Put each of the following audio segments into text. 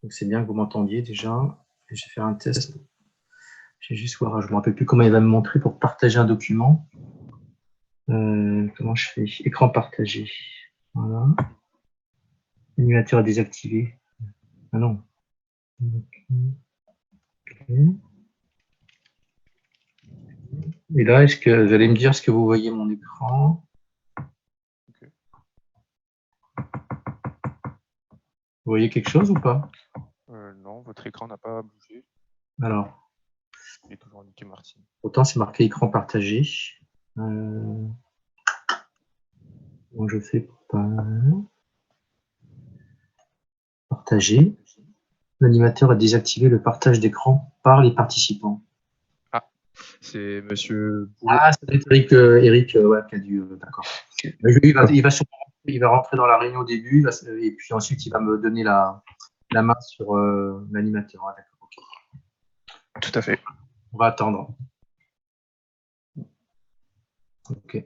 Donc c'est bien que vous m'entendiez déjà. Et je vais faire un test. Je vais juste voir, je ne me rappelle plus comment il va me montrer pour partager un document. Comment je fais? Écran partagé. Voilà. L'animateur est désactivé. Ah non. Okay. Et là, est-ce que vous allez me dire ce que vous voyez mon écran? Okay. Vous voyez quelque chose ou pas? Non, votre écran n'a pas bougé. Alors. Il est toujours indiqué Martin. Pourtant, c'est marqué écran partagé. Moi, je fais pas. Partager. L'animateur a désactivé le partage d'écran par les participants. Ah, c'est Monsieur Boulot. Ah, c'est Eric, ouais, qui a dû. D'accord. Il va rentrer dans la réunion au début, et puis ensuite il va me donner la main sur l'animateur. Ah, d'accord, okay. Tout à fait. On va attendre. Ok.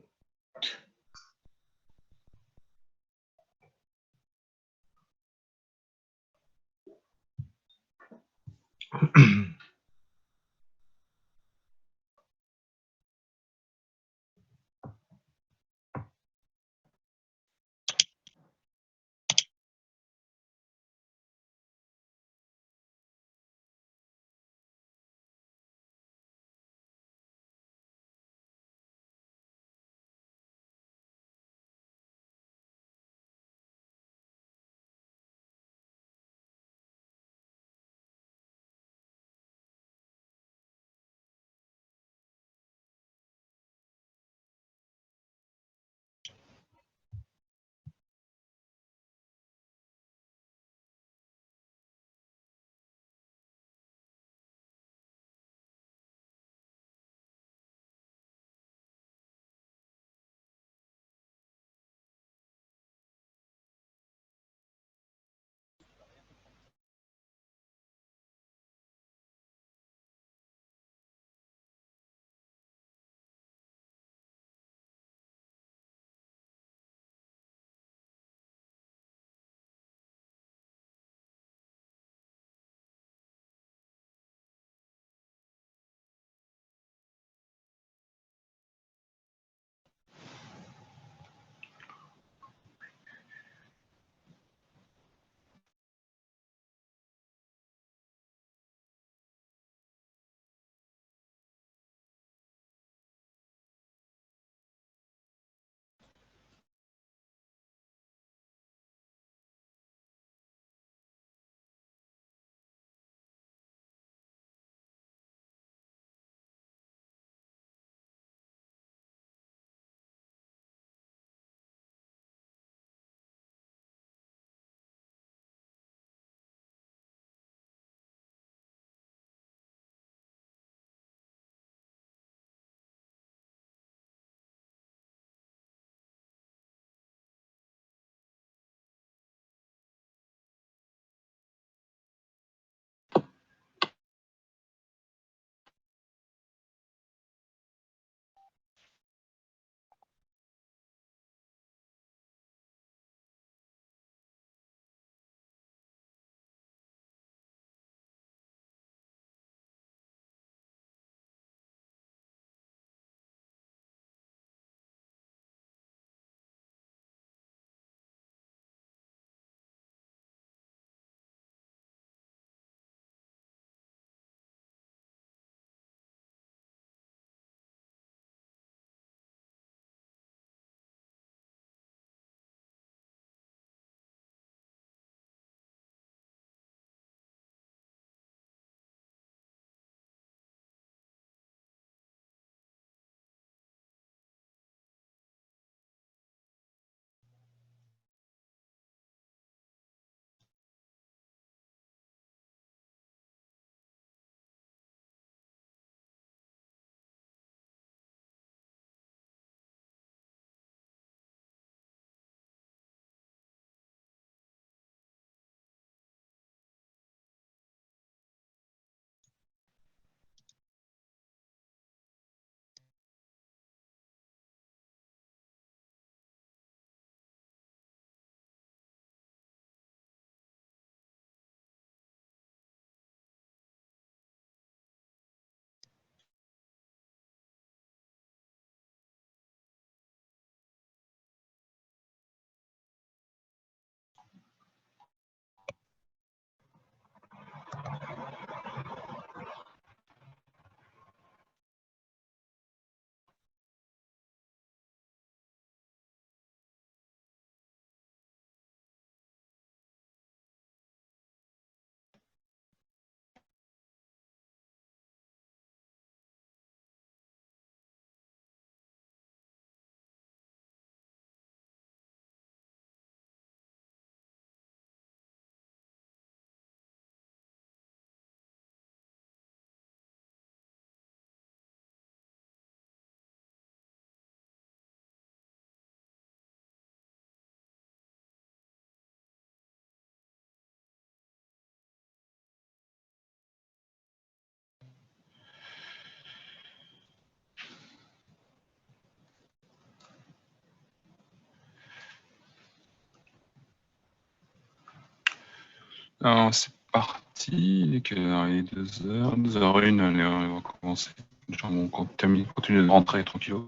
Alors, c'est parti. Il est quelle heure? Il est 2h, 2h01. Allez, on va commencer. Les gens vont continuer de rentrer tranquillos.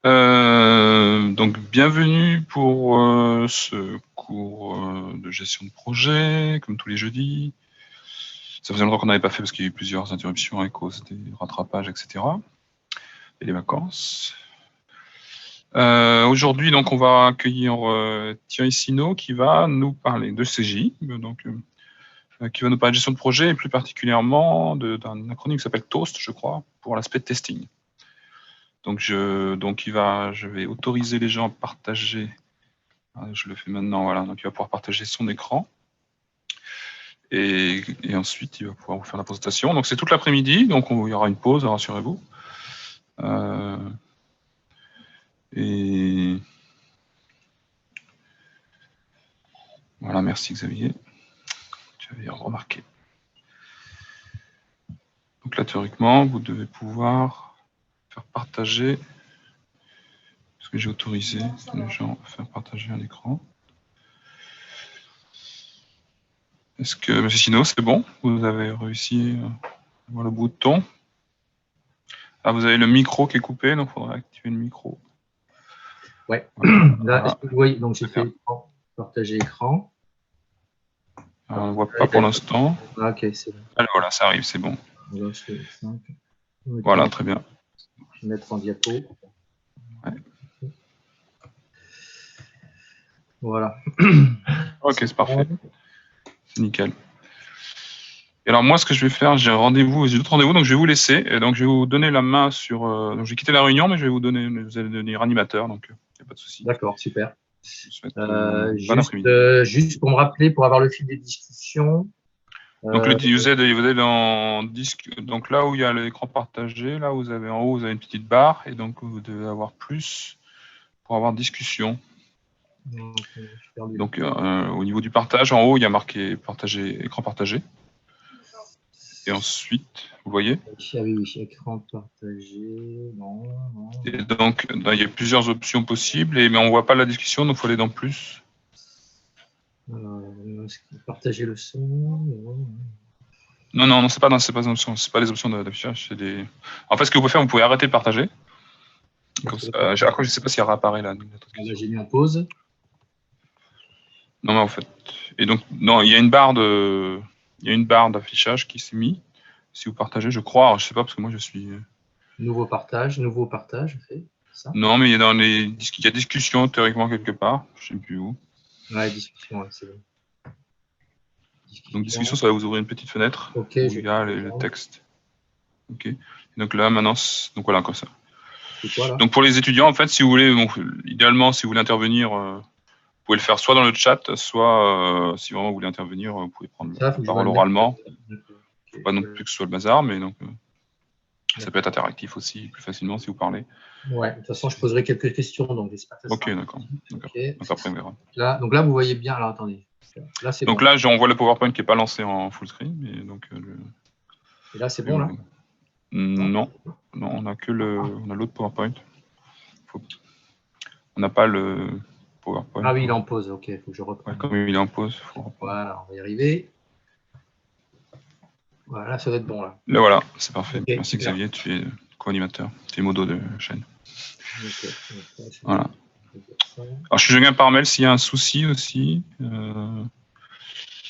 Donc, bienvenue pour ce cours de gestion de projet, comme tous les jeudis. Ça faisait longtemps qu'on n'avait pas fait parce qu'il y a eu plusieurs interruptions à cause des rattrapages, etc. Et des vacances. Aujourd'hui, donc, on va accueillir Thierry Sinaud qui va nous parler de CJ, donc, qui va nous parler de gestion de projet et plus particulièrement d'un acronyme qui s'appelle TOAST, je crois, pour l'aspect testing. Donc, je vais autoriser les gens à partager. Je le fais maintenant, voilà. Donc, il va pouvoir partager son écran. Et ensuite, il va pouvoir vous faire la présentation. Donc, c'est toute l'après-midi. Donc, il y aura une pause, rassurez-vous. Et voilà, merci Xavier. J'avais remarqué. Donc là, théoriquement, vous devez pouvoir faire partager, parce que j'ai autorisé les gens à faire partager un écran. Est-ce que, M. Sinaud, c'est bon? Vous avez réussi à voir le bouton? Ah, vous avez le micro qui est coupé, donc il faudra activer le micro. Ouais. Voilà. Là, est-ce que vous voyez, donc j'ai fait partager écran. Alors, on ne voit pas pour l'instant. Ah, ok, c'est bon. Alors voilà, ça arrive, c'est bon. Là, je fais 5. Voilà, très bien. Je vais mettre en diapo. Ouais. Voilà. Ok, c'est parfait. C'est nickel. Et alors moi, ce que je vais faire, j'ai d'autres rendez-vous, donc je vais vous laisser. Et donc je vais vous donner la main sur. Donc je vais quitter la réunion, mais vous allez devenir animateur, donc il n'y a pas de souci. D'accord, super. Je vous souhaite bon après-midi. Juste pour me rappeler, pour avoir le fil des discussions. Donc vous êtes dans donc là où il y a l'écran partagé, là vous avez en haut, vous avez une petite barre, et donc vous devez avoir plus pour avoir discussion. Donc au niveau du partage, en haut, il y a marqué partager, écran partagé. Et ensuite, vous voyez? Ah oui, écran partagé. Non. Et donc, il y a plusieurs options possibles, mais on ne voit pas la discussion, donc il faut aller dans plus. Partager le son. Non, c'est pas les options. C'est pas les options d'affichage. En fait, ce que vous pouvez faire, vous pouvez arrêter de partager. Après, je ne sais pas si elle réapparaît là. Là, j'ai mis en pause. Non, mais en fait. Et donc, non, il y a une barre d'affichage qui s'est mise. Si vous partagez, je crois. Alors, je sais pas parce que moi, je suis. Nouveau partage, fait. Ça. Non, mais il y a discussion théoriquement quelque part. Je ne sais plus où. Ouais, discussion, c'est bon. Donc, discussion, ça va vous ouvrir une petite fenêtre où il y a le texte. Ok. Et donc là, maintenant, donc voilà, comme ça. Quoi, là? Donc pour les étudiants, en fait, si vous voulez, idéalement, si vous voulez intervenir, vous pouvez le faire soit dans le chat, soit si vraiment vous voulez intervenir, vous pouvez prendre la parole oralement. Il ne faut pas non plus que ce soit le bazar, mais donc ça peut être interactif aussi plus facilement si vous parlez. Ouais, de toute façon, je poserai quelques questions, donc j'espère que ça sera. Ok, d'accord. Okay. Donc après, on verra. Donc là, vous voyez bien. Alors attendez. Là, c'est donc bon. Là, on voit le PowerPoint qui n'est pas lancé en full screen. Et, donc, et là, c'est bon, là? Non, on a que l'autre PowerPoint. On n'a pas le PowerPoint. Ah oui, il est en pause, ok, il faut que je reprenne. Ouais, comme il est en pause, voilà, on va y arriver. Voilà, ça va être bon là. Là, voilà, c'est parfait. Okay, merci super. Xavier, tu es co-animateur, tu es modo de chaîne. Okay. Voilà. Alors, je reviens par mail s'il y a un souci aussi.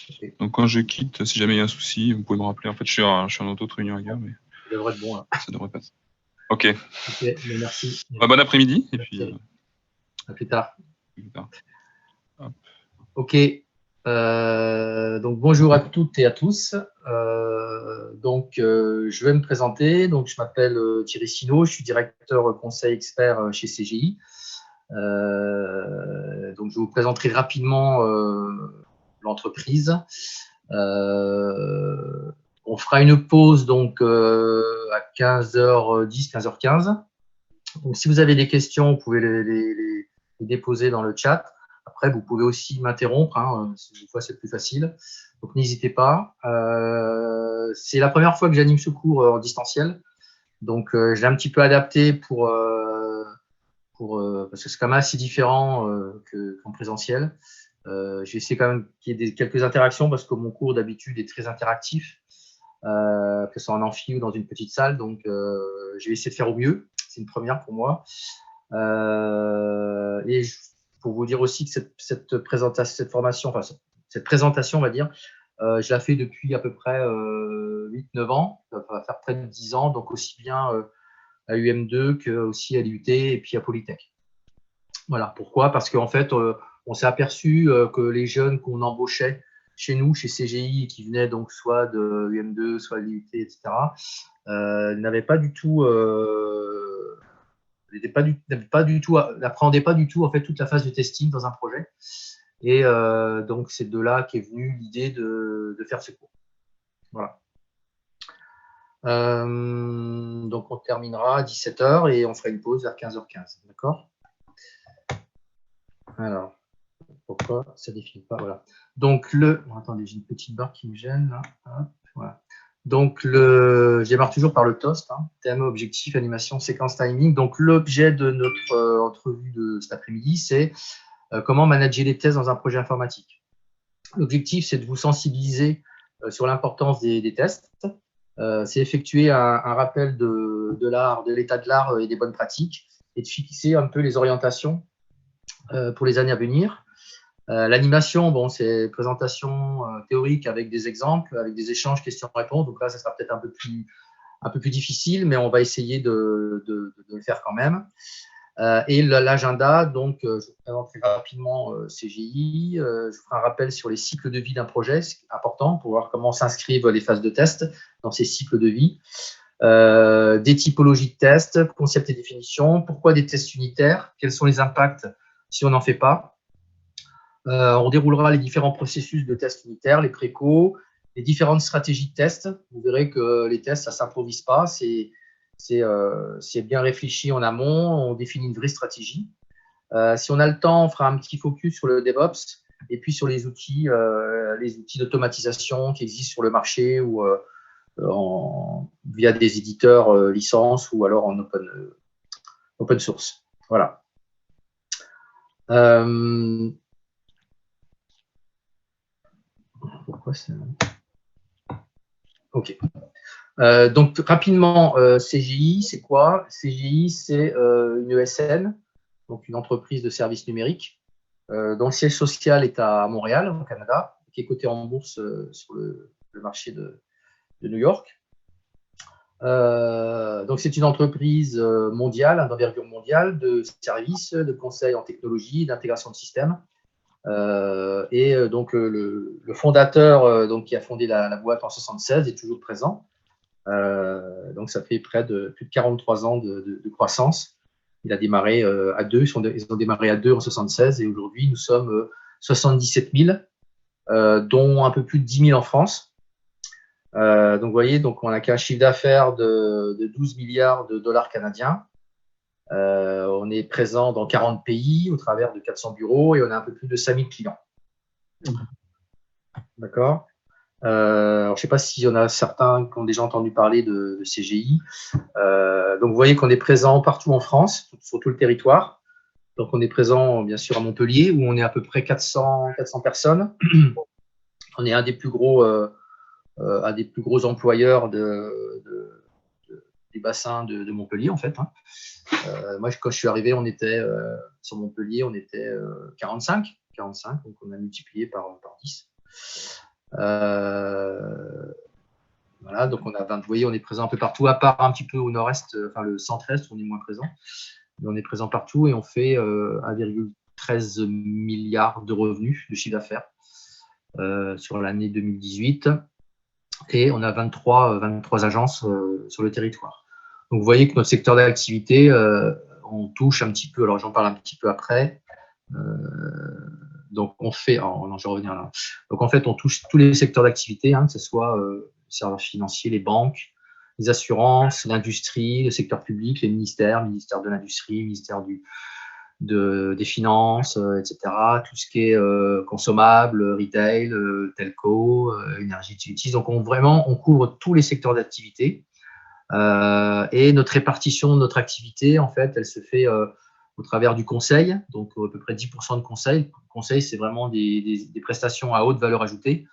Okay. Donc, quand je quitte, si jamais il y a un souci, vous pouvez me rappeler. En fait, je suis en autre réunion ailleurs, mais ça devrait être bon là. Ça devrait passer. Ok. Mais merci. Bon après-midi et puis. À plus tard. Hop. Ok. Donc bonjour à toutes et à tous. Je vais me présenter. Donc je m'appelle Thierry Sinaud, je suis directeur conseil expert chez CGI. Donc je vous présenterai rapidement l'entreprise. On fera une pause donc à 15h10, 15h15. Donc si vous avez des questions, vous pouvez les déposer dans le chat. Après, vous pouvez aussi m'interrompre. Des fois, c'est plus facile. Donc, n'hésitez pas. C'est la première fois que j'anime ce cours en distanciel. Donc, je l'ai un petit peu adapté parce que c'est quand même assez différent qu'en présentiel. Je vais essayer quand même qu'il y ait quelques interactions parce que mon cours d'habitude est très interactif, que ce soit en amphi ou dans une petite salle. Donc, je vais essayer de faire au mieux. C'est une première pour moi. Et pour vous dire aussi que cette présentation, on va dire, je la fais depuis à peu près 8-9 ans. Ça va faire près de 10 ans, donc aussi bien à UM2 que aussi à l'IUT et puis à Polytech. Voilà. Pourquoi? Parce qu'en fait, on s'est aperçu que les jeunes qu'on embauchait chez nous, chez CGI, qui venaient donc soit de UM2, soit de l'IUT, etc., n'avaient pas du tout, n'appréhendaient pas du tout en fait toute la phase de testing dans un projet. Et donc c'est de là qu'est venue l'idée de faire ce cours. Voilà. Donc on terminera à 17h et on fera une pause vers 15h15. D'accord? Alors, pourquoi ça ne définit pas? Voilà. Donc, attendez, j'ai une petite barre qui me gêne là. Hop, voilà. Donc, je démarre toujours par le TOST, hein, thème, objectif, animation, séquence, timing. Donc, l'objet de notre entrevue de cet après-midi, c'est comment manager les tests dans un projet informatique. L'objectif, c'est de vous sensibiliser sur l'importance des tests. C'est effectuer un rappel de l'art, de l'état de l'art et des bonnes pratiques et de fixer un peu les orientations pour les années à venir. L'animation, bon, c'est présentation théorique avec des exemples, avec des échanges questions-réponses. Donc là, ça sera peut-être un peu plus difficile, mais on va essayer de le faire quand même. Et l'agenda, donc, je vous présenterai rapidement CGI. Je vous ferai un rappel sur les cycles de vie d'un projet, c'est important pour voir comment s'inscrivent les phases de test dans ces cycles de vie. Des typologies de tests, concepts et définitions, pourquoi des tests unitaires, quels sont les impacts si on n'en fait pas. On déroulera les différents processus de tests unitaires, les précaux, les différentes stratégies de tests. Vous verrez que les tests, ça ne s'improvise pas, c'est bien réfléchi en amont, on définit une vraie stratégie. Si on a le temps, on fera un petit focus sur le DevOps et puis sur les outils d'automatisation qui existent sur le marché ou via des éditeurs licences ou alors en open source. Voilà. Pourquoi c'est... OK. Donc, rapidement, CGI, c'est quoi? CGI, c'est une ESN, donc une entreprise de services numériques, dont le siège social est à Montréal, au Canada, qui est cotée en bourse sur le marché de New York. Donc, c'est une entreprise mondiale, d'envergure mondiale, de services, de conseils en technologie, d'intégration de systèmes. Donc, le fondateur qui a fondé la boîte en 1976 est toujours présent. Donc, ça fait plus de 43 ans de croissance. Il a démarré à deux. Ils ont démarré à deux en 1976 et aujourd'hui, nous sommes 77 000, dont un peu plus de 10 000 en France. Donc, vous voyez, donc on a qu'un chiffre d'affaires de 12 milliards de dollars canadiens. On est présent dans 40 pays au travers de 400 bureaux et on a un peu plus de 5000 clients. D'accord. Je ne sais pas s'il y en a certains qui ont déjà entendu parler de CGI. Donc, vous voyez qu'on est présent partout en France, sur tout le territoire. Donc, on est présent, bien sûr, à Montpellier, où on est à peu près 400 personnes. On est un des plus gros employeurs des bassins de Montpellier, en fait. Moi, quand je suis arrivé, on était sur Montpellier, on était 45, donc on a multiplié par 10. Voilà, donc on a 20, vous voyez, on est présent un peu partout, à part un petit peu au nord-est, enfin le centre-est, on est moins présent. Mais on est présent partout et on fait 1,13 milliard de revenus de chiffre d'affaires sur l'année 2018. Et on a 23 agences sur le territoire. Donc, vous voyez que notre secteur d'activité, on touche un petit peu, alors j'en parle un petit peu après. Donc, on fait, non, je vais revenir là. Donc, en fait, on touche tous les secteurs d'activité, que ce soit les services financiers, les banques, les assurances, l'industrie, le secteur public, les ministère de l'industrie, ministère des finances, etc. Tout ce qui est consommable, retail, telco, énergie utilities. Donc, on couvre tous les secteurs d'activité. Et notre répartition de notre activité, en fait, elle se fait au travers du conseil, donc à peu près 10% de conseil. Le conseil, c'est vraiment des prestations à haute valeur ajoutée.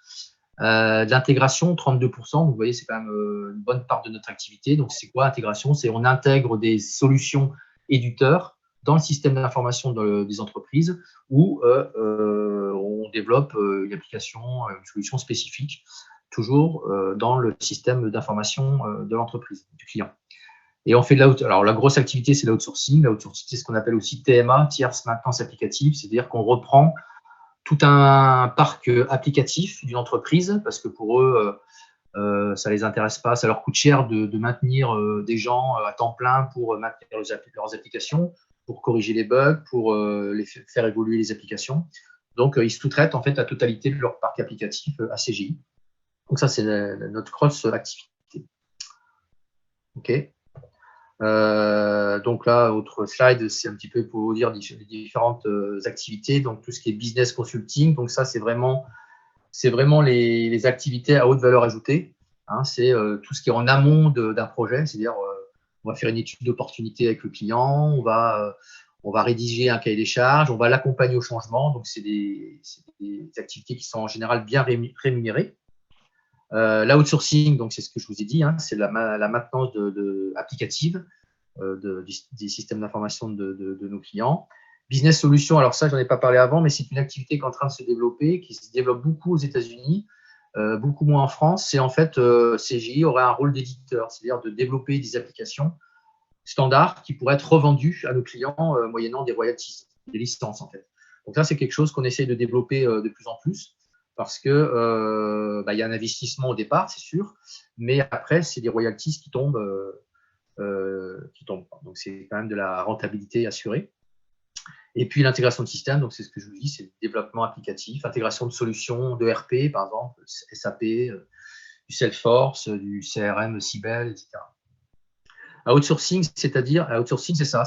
De l'intégration, 32%. Vous voyez, c'est quand même une bonne part de notre activité. Donc, c'est quoi l'intégration? C'est on intègre des solutions éditeurs dans le système d'information des entreprises où on développe une application, une solution spécifique, toujours dans le système d'information de l'entreprise, du client. Et on fait de alors la grosse activité, c'est l'outsourcing. L'outsourcing, c'est ce qu'on appelle aussi TMA, tierce maintenance applicative, c'est-à-dire qu'on reprend tout un parc applicatif d'une entreprise, parce que pour eux, ça les intéresse pas, ça leur coûte cher de maintenir des gens à temps plein pour maintenir leurs applications, pour corriger les bugs, pour faire évoluer les applications. Donc, ils sous-traitent en fait la totalité de leur parc applicatif à CGI. Donc, ça, c'est notre cross activité. OK. Donc là, autre slide, c'est un petit peu pour vous dire les différentes activités. Donc, tout ce qui est business consulting. Donc, ça, c'est vraiment les activités à haute valeur ajoutée. Hein, c'est tout ce qui est en amont d'un projet. C'est-à-dire, on va faire une étude d'opportunité avec le client, on va rédiger un cahier des charges, on va l'accompagner au changement. Donc, c'est des activités qui sont en général bien rémunérées. L'outsourcing, donc c'est ce que je vous ai dit, hein, c'est la maintenance applicative des systèmes d'information de nos clients. Business solution, alors ça, j'en ai pas parlé avant, mais c'est une activité qui est en train de se développer, qui se développe beaucoup aux États-Unis, beaucoup moins en France. C'est en fait, CGI aurait un rôle d'éditeur, c'est-à-dire de développer des applications standards qui pourraient être revendues à nos clients moyennant des royalties, des licences en fait. Donc ça, c'est quelque chose qu'on essaye de développer de plus en plus, parce que y a un investissement au départ, c'est sûr, mais après, c'est des royalties qui tombent. Donc, c'est quand même de la rentabilité assurée. Et puis, l'intégration de systèmes, donc c'est ce que je vous dis, c'est le développement applicatif, intégration de solutions de RP, par exemple, SAP, du Salesforce, du CRM, Sybelle, etc. Outsourcing, outsourcing, c'est ça,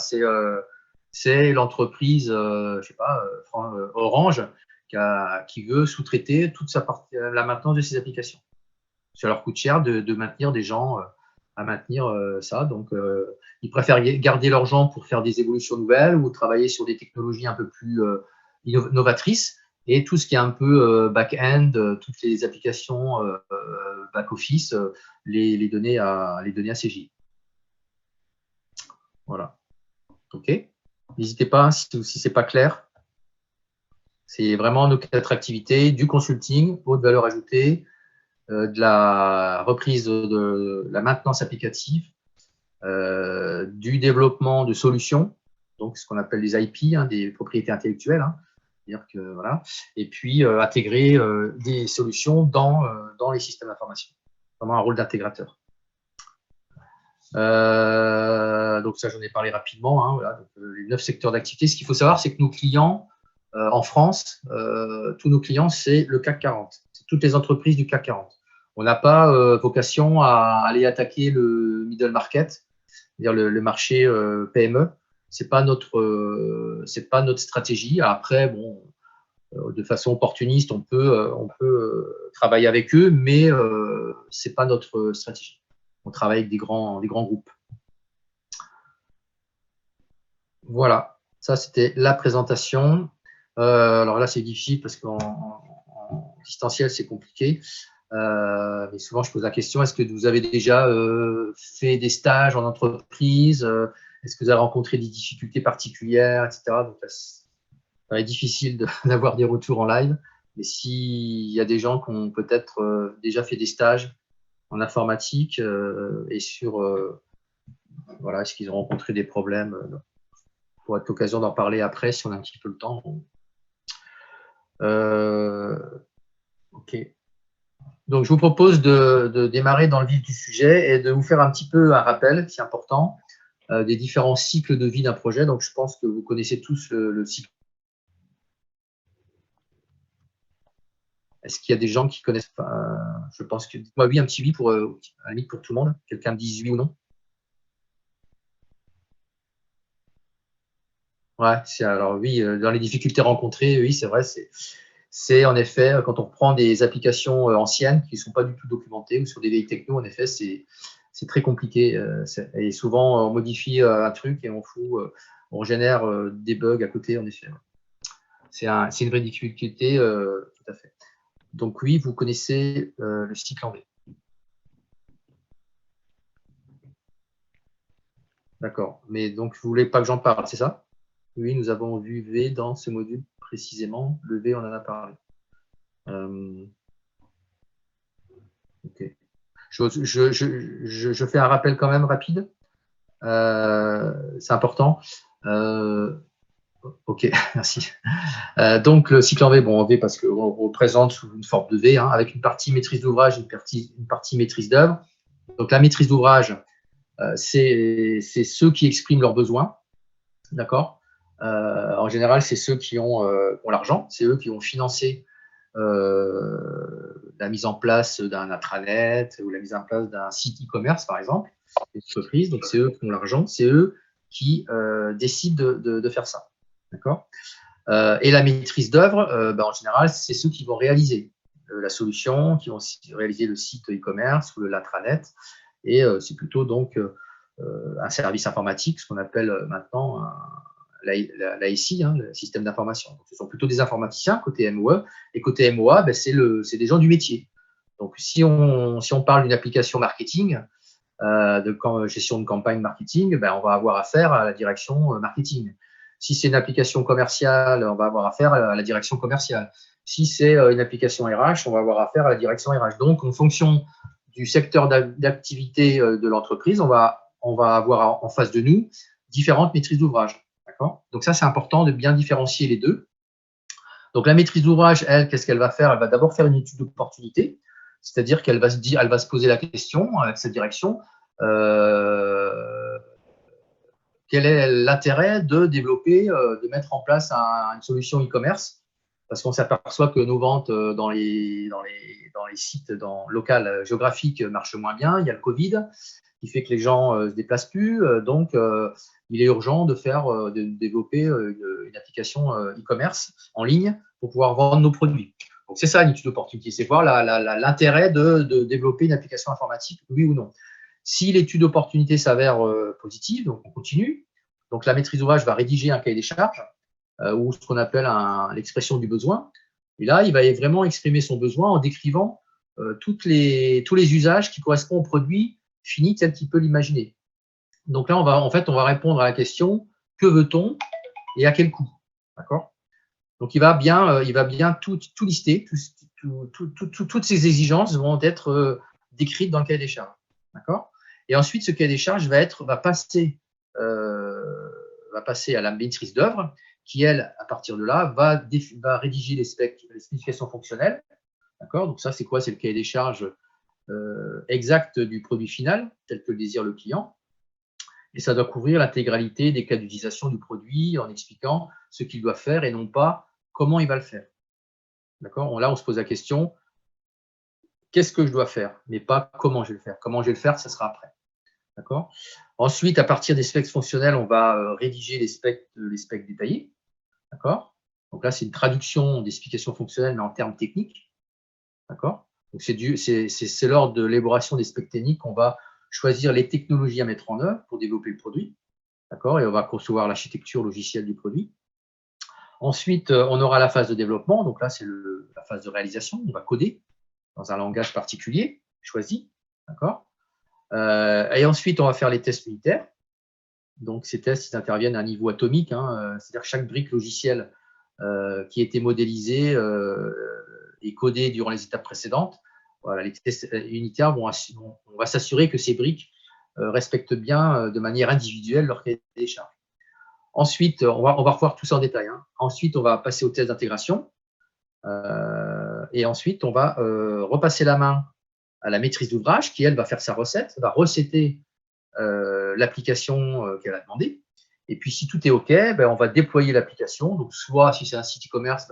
c'est l'entreprise, je sais pas, Orange, qui veut sous-traiter toute la maintenance de ses applications. Ça leur coûte cher de maintenir des gens à maintenir ça. Donc, ils préfèrent garder leurs gens pour faire des évolutions nouvelles ou travailler sur des technologies un peu plus novatrices. Et tout ce qui est un peu back-end, toutes les applications back-office, les donner à CGI. Voilà. OK. N'hésitez pas si ce n'est pas clair. C'est vraiment nos 4 activités, du consulting, haute valeur ajoutée, de la reprise de la maintenance applicative, du développement de solutions, donc ce qu'on appelle les IP, hein, des propriétés intellectuelles, hein, c'est-à-dire que, voilà, et puis intégrer des solutions dans les systèmes d'information, vraiment un rôle d'intégrateur. Donc ça, j'en ai parlé rapidement, hein, voilà, donc, les 9 secteurs d'activité. Ce qu'il faut savoir, c'est que nos clients en France, tous nos clients, c'est le CAC 40. C'est toutes les entreprises du CAC 40. On n'a pas vocation à aller attaquer le middle market, c'est-à-dire le marché PME. C'est pas notre stratégie. Après, bon, de façon opportuniste, on peut travailler avec eux, mais c'est pas notre stratégie. On travaille avec des grands groupes. Voilà, ça c'était la présentation. Alors là, c'est difficile parce qu'en distanciel, c'est compliqué. Mais souvent, je pose la question, est-ce que vous avez déjà fait des stages en entreprise? Est-ce que vous avez rencontré des difficultés particulières, etc. Donc, ça va être difficile d'avoir des retours en live. Mais s'il y a des gens qui ont peut-être déjà fait des stages en informatique et sur voilà, est-ce qu'ils ont rencontré des problèmes, pour être l'occasion d'en parler après si on a un petit peu le temps. OK. Donc, je vous propose de démarrer dans le vif du sujet et de vous faire un petit peu un rappel, c'est important, des différents cycles de vie d'un projet. Donc, je pense que vous connaissez tous le cycle. Est-ce qu'il y a des gens qui connaissent pas? Je pense que, dites-moi oui, un petit oui pour, à la limite pour tout le monde. Quelqu'un me dise oui ou non? Ouais, alors oui, dans les difficultés rencontrées, oui, c'est vrai, c'est en effet, quand on reprend des applications anciennes qui ne sont pas du tout documentées ou sur des vieilles techno, en effet, c'est très compliqué. Et souvent, on modifie un truc et on fout on génère des bugs à côté, en effet. C'est une vraie difficulté, tout à fait. Donc oui, vous connaissez le cycle en V. D'accord. Mais donc, vous voulez pas que j'en parle, c'est ça? Oui, nous avons vu V dans ce module précisément. Le V, on en a parlé. Ok. Je fais un rappel quand même rapide. C'est important. Ok, merci. Donc, le cycle en V, bon, en V parce qu'on représente sous une forme de V, hein, avec une partie maîtrise d'ouvrage, une partie maîtrise d'œuvre. Donc, la maîtrise d'ouvrage, c'est ceux qui expriment leurs besoins. D'accord. En général, c'est ceux qui ont l'argent, c'est eux qui vont financer la mise en place d'un intranet ou la mise en place d'un site e-commerce, par exemple, une entreprise. Donc, c'est eux qui ont l'argent, c'est eux qui décident de faire ça. D'accord. Et la maîtrise d'œuvre, en général, c'est ceux qui vont réaliser la solution, qui vont réaliser le site e-commerce ou l'intranet. Et c'est plutôt donc un service informatique, ce qu'on appelle maintenant l'ASI, hein, le système d'information. Donc, ce sont plutôt des informaticiens côté MOE, et côté MOA, c'est des gens du métier. Donc, si on parle d'une application marketing, de gestion de campagne marketing, on va avoir affaire à la direction marketing. Si c'est une application commerciale, on va avoir affaire à la direction commerciale. Si c'est une application RH, on va avoir affaire à la direction RH. Donc, en fonction du secteur d'activité de l'entreprise, on va avoir en face de nous différentes maîtrises d'ouvrage. Donc, ça, c'est important de bien différencier les deux. Donc, la maîtrise d'ouvrage, elle, qu'est-ce qu'elle va faire? Elle va d'abord faire une étude d'opportunité, c'est-à-dire qu'elle va se poser la question avec cette direction, quel est l'intérêt de développer, de mettre en place une solution e-commerce, parce qu'on s'aperçoit que nos ventes dans les sites locaux géographiques marchent moins bien. Il y a le Covid qui fait que les gens se déplacent plus, donc il est urgent de développer une application e-commerce en ligne pour pouvoir vendre nos produits. Donc c'est ça une étude d'opportunité, c'est voir l'intérêt de développer une application informatique, oui ou non. Si l'étude d'opportunité s'avère positive, donc on continue. Donc la maîtrise d'ouvrage va rédiger un cahier des charges ou ce qu'on appelle l'expression du besoin. Et là, il va vraiment exprimer son besoin en décrivant tous les usages qui correspondent au produit fini tel qu'il peut l'imaginer. Donc là, on va répondre à la question que veut-on et à quel coût. D'accord. Donc il va bien tout lister, toutes ces exigences vont être décrites dans le cahier des charges. D'accord. Et ensuite, ce cahier des charges va passer à la maîtrise d'œuvre, qui, elle, à partir de là, va rédiger les spécifications fonctionnelles. D'accord. Donc ça, c'est quoi? C'est le cahier des charges exact du produit final, tel que le désire le client. Et ça doit couvrir l'intégralité des cas d'utilisation du produit en expliquant ce qu'il doit faire et non pas comment il va le faire. D'accord. Là, on se pose la question, qu'est-ce que je dois faire, mais pas comment je vais le faire. Comment je vais le faire, ça sera après. D'accord. Ensuite, à partir des specs fonctionnels, on va rédiger les specs détaillés. D'accord. Donc là, c'est une traduction d'explications fonctionnelles, mais en termes techniques. D'accord. Donc c'est lors de l'élaboration des specs techniques qu'on va choisir les technologies à mettre en œuvre pour développer le produit. D'accord. Et on va concevoir l'architecture logicielle du produit. Ensuite, on aura la phase de développement. Donc là, c'est la phase de réalisation. On va coder dans un langage particulier choisi. D'accord. Et ensuite, on va faire les tests unitaires. Donc, ces tests, ils interviennent à un niveau atomique. Hein, c'est-à-dire que chaque brique logicielle qui a été modélisée et codée durant les étapes précédentes, voilà, les tests unitaires on va s'assurer que ces briques respectent bien de manière individuelle leur cahier des charges. Ensuite, on va revoir tout ça en détail. Hein. Ensuite, on va passer au test d'intégration. Et ensuite, on va repasser la main à la maîtrise d'ouvrage qui, elle, va faire sa recette, va recéter l'application qu'elle a demandée. Et puis, si tout est OK, on va déployer l'application. Donc, soit si c'est un site e-commerce,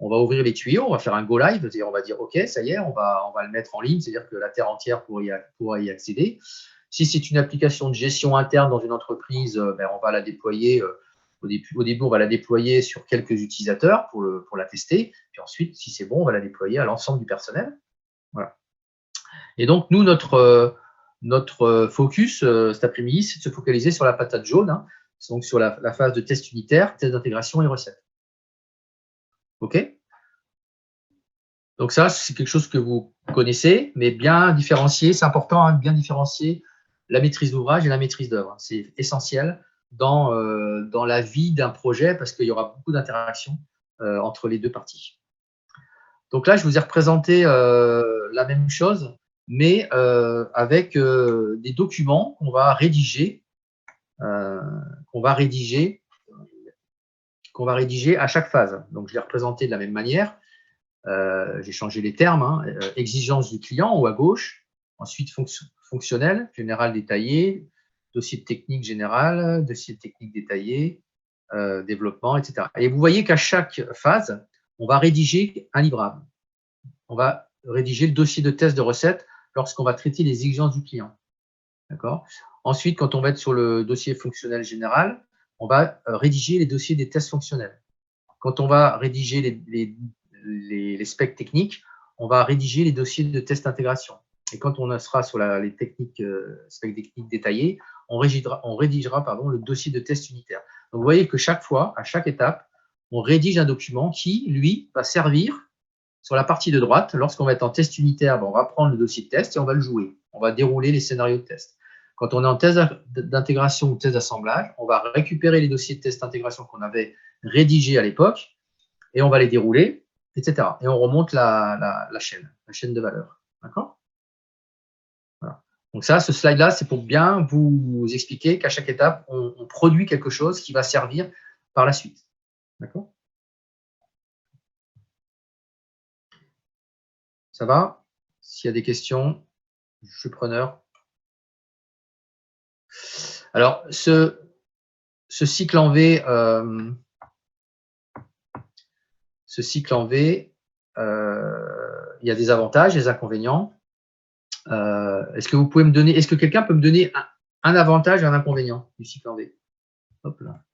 on va ouvrir les tuyaux, on va faire un go live, c'est-à-dire on va dire OK, ça y est, on va le mettre en ligne, c'est-à-dire que la terre entière pourra y accéder. Si c'est une application de gestion interne dans une entreprise, on va la déployer. Au début, on va la déployer sur quelques utilisateurs pour la tester. Puis ensuite, si c'est bon, on va la déployer à l'ensemble du personnel. Voilà. Et donc, nous, notre focus cet après-midi, c'est de se focaliser sur la patate jaune, hein, donc sur la phase de test unitaire, test d'intégration et recette. OK? Donc ça, c'est quelque chose que vous connaissez, mais bien différencier, c'est important de bien différencier la maîtrise d'ouvrage et la maîtrise d'œuvre. C'est essentiel dans la vie d'un projet parce qu'il y aura beaucoup d'interactions entre les deux parties. Donc là, je vous ai représenté la même chose, mais avec des documents qu'on va rédiger à chaque phase. Donc, je l'ai représenté de la même manière. J'ai changé les termes. Hein. Exigence du client en haut à gauche. Ensuite, fonctionnel, général détaillé. Dossier de technique général, dossier de technique détaillé, développement, etc. Et vous voyez qu'à chaque phase, on va rédiger un livrable. On va rédiger le dossier de test de recette lorsqu'on va traiter les exigences du client. D'accord ? Ensuite, quand on va être sur le dossier fonctionnel général, on va rédiger les dossiers des tests fonctionnels. Quand on va rédiger les specs techniques, on va rédiger les dossiers de test d'intégration. Et quand on sera sur les techniques, specs techniques détaillés, on rédigera le dossier de test unitaire. Donc, vous voyez que chaque fois, à chaque étape, on rédige un document qui, lui, va servir sur la partie de droite. Lorsqu'on va être en test unitaire, on va prendre le dossier de test et on va le jouer. On va dérouler les scénarios de test. Quand on est en test d'intégration ou test d'assemblage, on va récupérer les dossiers de test d'intégration qu'on avait rédigés à l'époque et on va les dérouler, etc. Et on remonte la chaîne de valeur. D'accord ? Voilà. Donc ça, ce slide-là, c'est pour bien vous expliquer qu'à chaque étape, on produit quelque chose qui va servir par la suite. D'accord ? Ça va? S'il y a des questions, je suis preneur. Alors, ce cycle en V, il y a des avantages, des inconvénients. Est-ce que quelqu'un peut me donner un avantage et un inconvénient du cycle en V? Hop là.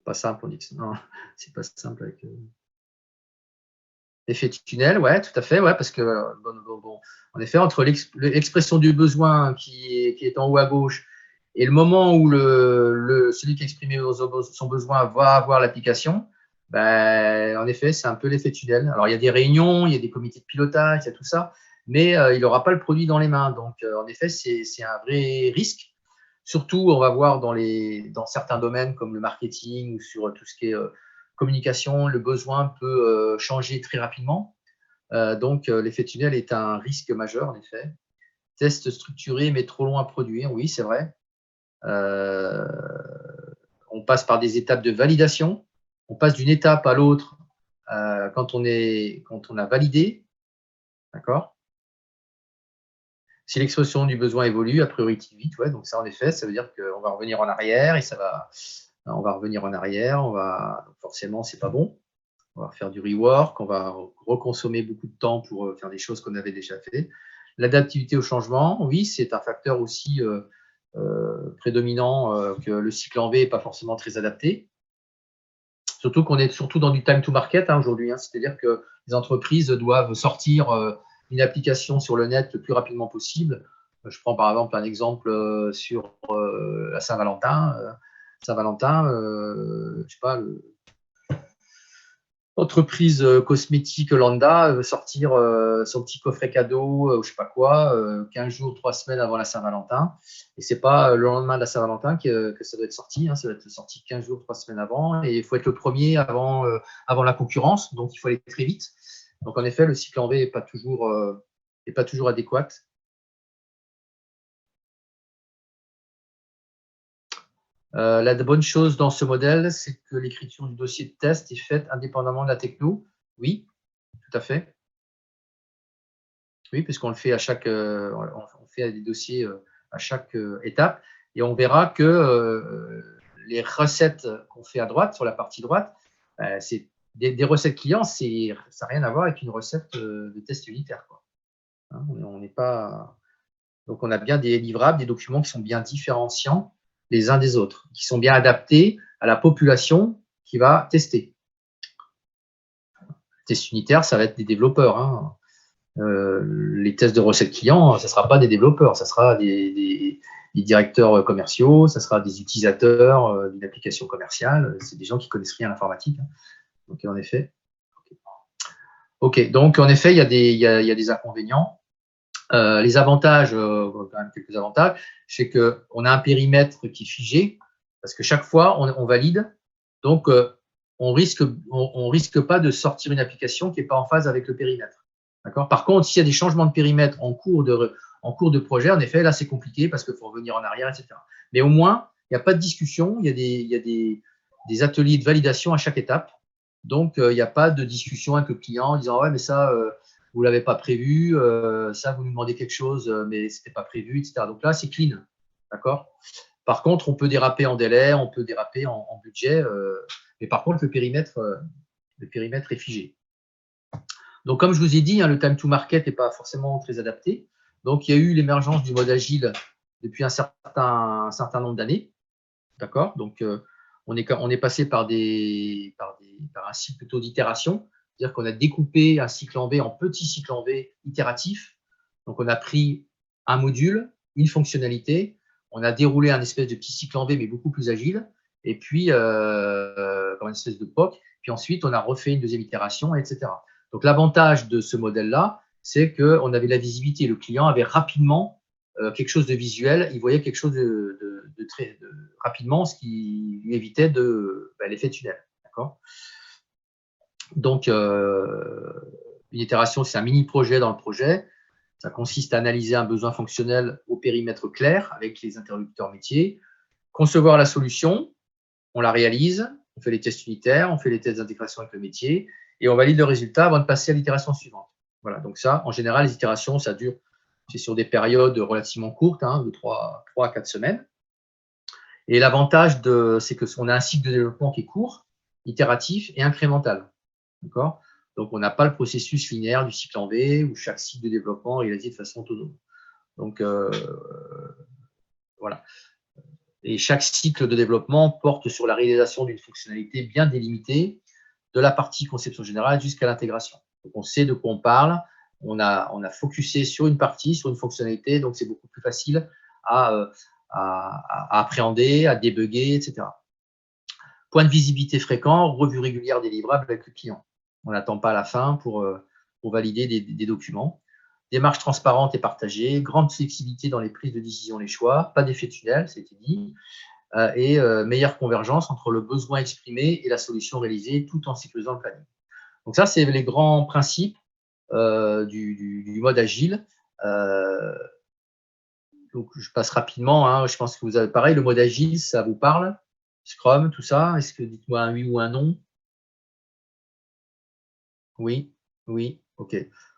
Pas simple, on dit que non, c'est pas simple avec effet tunnel, ouais, tout à fait, ouais, parce que en effet, entre l'expression du besoin qui est en haut à gauche et le moment où celui qui a exprimé son besoin va avoir l'application, en effet, c'est un peu l'effet tunnel. Alors, il y a des réunions, il y a des comités de pilotage, il y a tout ça, mais il n'aura pas le produit dans les mains. Donc, en effet, c'est un vrai risque. Surtout, on va voir dans certains domaines comme le marketing ou sur tout ce qui est communication, le besoin peut changer très rapidement. Donc, l'effet tunnel est un risque majeur, en effet. Test structuré, mais trop long à produire, oui, c'est vrai. On passe par des étapes de validation. On passe d'une étape à l'autre quand on a validé. D'accord ? Si l'expression du besoin évolue, a priori vite, ouais, donc ça, en effet, ça veut dire qu'on va revenir en arrière et on va revenir en arrière. Forcément, c'est pas bon. On va faire du rework, on va reconsommer beaucoup de temps pour faire des choses qu'on avait déjà fait. L'adaptivité au changement, oui, c'est un facteur aussi prédominant que le cycle en V n'est pas forcément très adapté. Surtout qu'on est surtout dans du time to market aujourd'hui, hein, c'est-à-dire que les entreprises doivent sortir une application sur le net le plus rapidement possible. Je prends par exemple un exemple sur la Saint-Valentin. Je sais pas, entreprise cosmétique lambda veut sortir son petit coffret cadeau, je sais pas quoi, 15 jours, 3 semaines avant la Saint-Valentin. Et c'est pas le lendemain de la Saint-Valentin que ça doit être sorti, hein, ça doit être sorti 15 jours, 3 semaines avant. Et il faut être le premier avant la concurrence, donc il faut aller très vite. Donc en effet, le cycle en V n'est pas toujours adéquat. La bonne chose dans ce modèle, c'est que l'écriture du dossier de test est faite indépendamment de la techno. Oui, tout à fait. Oui, puisqu'on le fait on fait des dossiers à chaque étape. Et on verra que les recettes qu'on fait à droite, sur la partie droite, c'est des recettes clients, ça n'a rien à voir avec une recette de test unitaire, quoi. Hein, on n'est pas. Donc, on a bien des livrables, des documents qui sont bien différenciants les uns des autres, qui sont bien adaptés à la population qui va tester. Test unitaire, ça va être des développeurs. Hein. les tests de recettes clients, ça ne sera pas des développeurs, ça sera des directeurs commerciaux, ça sera des utilisateurs d'une application commerciale. C'est des gens qui connaissent rien à l'informatique. Hein. Donc, en effet. OK. Donc, en effet, il y a des inconvénients. Les avantages, quand même quelques avantages, c'est qu'on a un périmètre qui est figé, parce que chaque fois, on valide. Donc, on risque pas de sortir une application qui n'est pas en phase avec le périmètre. D'accord. Par contre, s'il y a des changements de périmètre en cours de projet, en effet, là, c'est compliqué parce qu'il faut revenir en arrière, etc. Mais au moins, il n'y a pas de discussion, il y a des ateliers de validation à chaque étape. Donc, il n'y a pas de discussion avec le client en disant « Ouais, mais ça, vous ne l'avez pas prévu, ça, vous nous demandez quelque chose, mais ce n'était pas prévu, etc. » Donc là, c'est clean. D'accord. Par contre, on peut déraper en délai, on peut déraper en budget, mais par contre, le périmètre est figé. Donc, comme je vous ai dit, hein, le time to market n'est pas forcément très adapté. Donc, il y a eu l'émergence du mode agile depuis un certain nombre d'années. D'accord. Donc, on est passé par un cycle plutôt d'itération. C'est-à-dire qu'on a découpé un cycle en V en petits cycles en V itératifs. Donc, on a pris un module, une fonctionnalité, on a déroulé un espèce de petit cycle en V, mais beaucoup plus agile, et puis, comme une espèce de POC, puis ensuite, on a refait une deuxième itération, etc. Donc, l'avantage de ce modèle-là, c'est qu'on avait la visibilité. Le client avait rapidement quelque chose de visuel, il voyait quelque chose de très rapidement, ce qui lui évitait l'effet tunnel. D'accord. Donc, une itération, c'est un mini-projet dans le projet. Ça consiste à analyser un besoin fonctionnel au périmètre clair avec les interlocuteurs métiers, concevoir la solution, on la réalise, on fait les tests unitaires, on fait les tests d'intégration avec le métier et on valide le résultat avant de passer à l'itération suivante. Voilà, donc ça, en général, les itérations, ça dure, c'est sur des périodes relativement courtes, hein, de 3 à 4 semaines. Et l'avantage, c'est qu'on a un cycle de développement qui est court, itératif et incrémental. D'accord. Donc, on n'a pas le processus linéaire du cycle en V où chaque cycle de développement est réalisé de façon autonome. Donc, voilà. Et chaque cycle de développement porte sur la réalisation d'une fonctionnalité bien délimitée, de la partie conception générale jusqu'à l'intégration. Donc, on sait de quoi on parle, on a focusé sur une partie, sur une fonctionnalité, donc c'est beaucoup plus facile à appréhender, à débugger, etc. Point de visibilité fréquent, revue régulière des livrables avec le client. On n'attend pas à la fin pour valider des documents. Démarche transparente et partagée, grande flexibilité dans les prises de décision, les choix, pas d'effet tunnel, c'était dit, et meilleure convergence entre le besoin exprimé et la solution réalisée tout en sécurisant le planning. Donc ça, c'est les grands principes du mode agile. Donc je passe rapidement, hein, je pense que vous avez pareil, le mode agile, ça vous parle? Scrum, tout ça, est-ce que dites-moi un oui ou un non? Oui, oui, ok.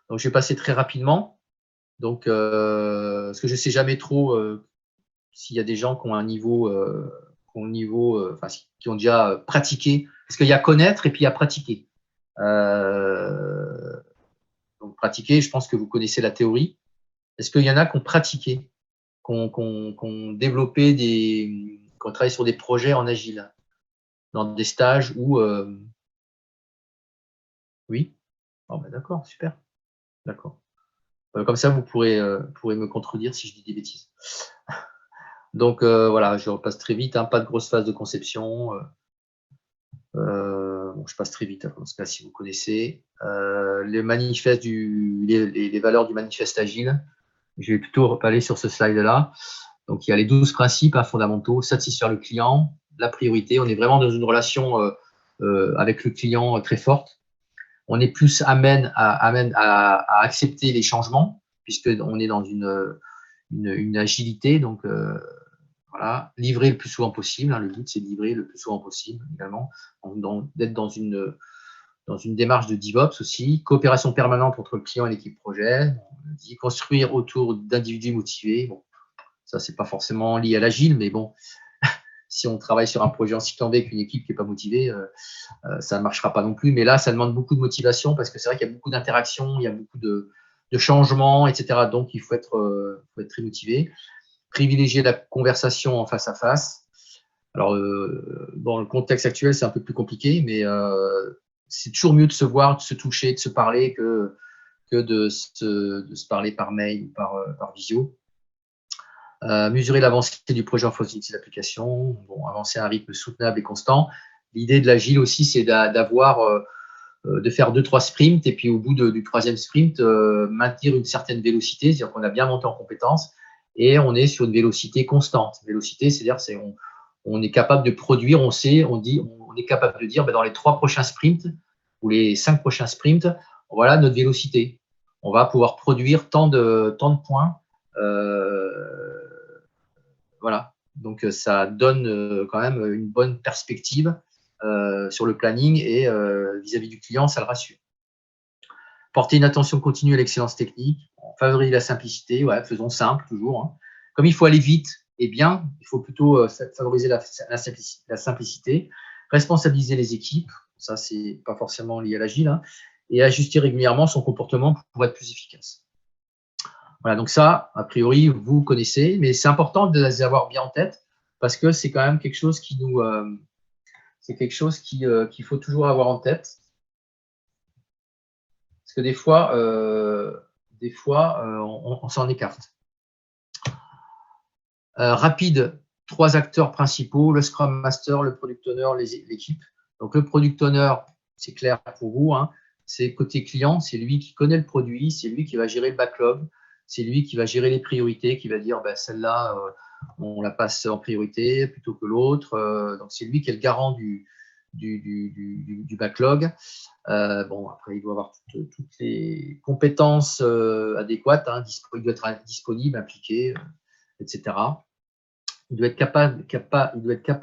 Donc, je vais passer très rapidement. Donc, parce que je ne sais jamais trop s'il y a des gens qui ont un niveau, enfin, qui ont déjà pratiqué. Parce qu'il y a connaître et puis il y a pratiquer. Donc, pratiquer, je pense que vous connaissez la théorie. Est-ce qu'il y en a qui ont pratiqué, qui ont développé qui ont travaillé sur des projets en agile, dans des stages où… Oui. Oh, ben d'accord, super. D'accord. Comme ça, vous pourrez me contredire si je dis des bêtises. Donc, voilà, je repasse très vite. Hein, pas de grosse phase de conception. Bon, je passe très vite, hein, dans ce cas, si vous connaissez. Les manifestes les valeurs du manifeste agile. Je vais plutôt aller sur ce slide-là. Donc, il y a les 12 principes fondamentaux. Satisfaire le client, la priorité. On est vraiment dans une relation avec le client très forte. On est plus amène à accepter les changements, puisqu'on est dans une agilité. Donc, voilà, livrer le plus souvent possible. Hein, le but, c'est de livrer le plus souvent possible également, d'être dans une démarche de DevOps aussi. Coopération permanente entre le client et l'équipe projet. On dit construire autour d'individus motivés. Bon, ça, c'est pas forcément lié à l'agile, mais bon, si on travaille sur un projet en cycle en V avec une équipe qui n'est pas motivée, ça ne marchera pas non plus. Mais là, ça demande beaucoup de motivation parce que c'est vrai qu'il y a beaucoup d'interactions, il y a beaucoup de changements, etc. Donc, il faut être très motivé. Privilégier la conversation en face à face. Alors, dans le contexte actuel, c'est un peu plus compliqué, mais c'est toujours mieux de se voir, de se toucher, de se parler que que de se parler par mail ou par visio. Mesurer l'avancée du projet en fonction de ses applications, bon, avancer à un rythme soutenable et constant. L'idée de l'agile aussi, c'est de faire 2-3 sprints et puis au bout du 3e sprint, maintenir une certaine vélocité, c'est-à-dire qu'on a bien monté en compétences et on est sur une vélocité constante. Vélocité, c'est-à-dire on est capable de produire, on est capable de dire dans les 3 prochains sprints ou les 5 prochains sprints, voilà notre vélocité. On va pouvoir produire tant de points. Voilà. Donc, ça donne quand même une bonne perspective sur le planning et vis-à-vis du client, ça le rassure. Porter une attention continue à l'excellence technique, favoriser la simplicité, ouais, faisons simple toujours. Hein. Comme il faut aller vite et bien, il faut plutôt favoriser la simplicité, responsabiliser les équipes, ça c'est pas forcément lié à l'agile, hein, et ajuster régulièrement son comportement pour être plus efficace. Voilà, donc ça, a priori, vous connaissez, mais c'est important de les avoir bien en tête parce que c'est quand même quelque chose qui nous, c'est quelque chose qu'il faut toujours avoir en tête. Parce que des fois, on s'en écarte. Rapide, 3 acteurs principaux, le Scrum Master, le Product Owner, l'équipe. Donc, le Product Owner, c'est clair pour vous, hein, c'est côté client, c'est lui qui connaît le produit, c'est lui qui va gérer le backlog, c'est lui qui va gérer les priorités, qui va dire celle-là, on la passe en priorité plutôt que l'autre. Donc, c'est lui qui est le garant du backlog. Bon, après, il doit avoir toutes les compétences adéquates, hein, il doit être disponible, impliqué, etc. Il doit être capable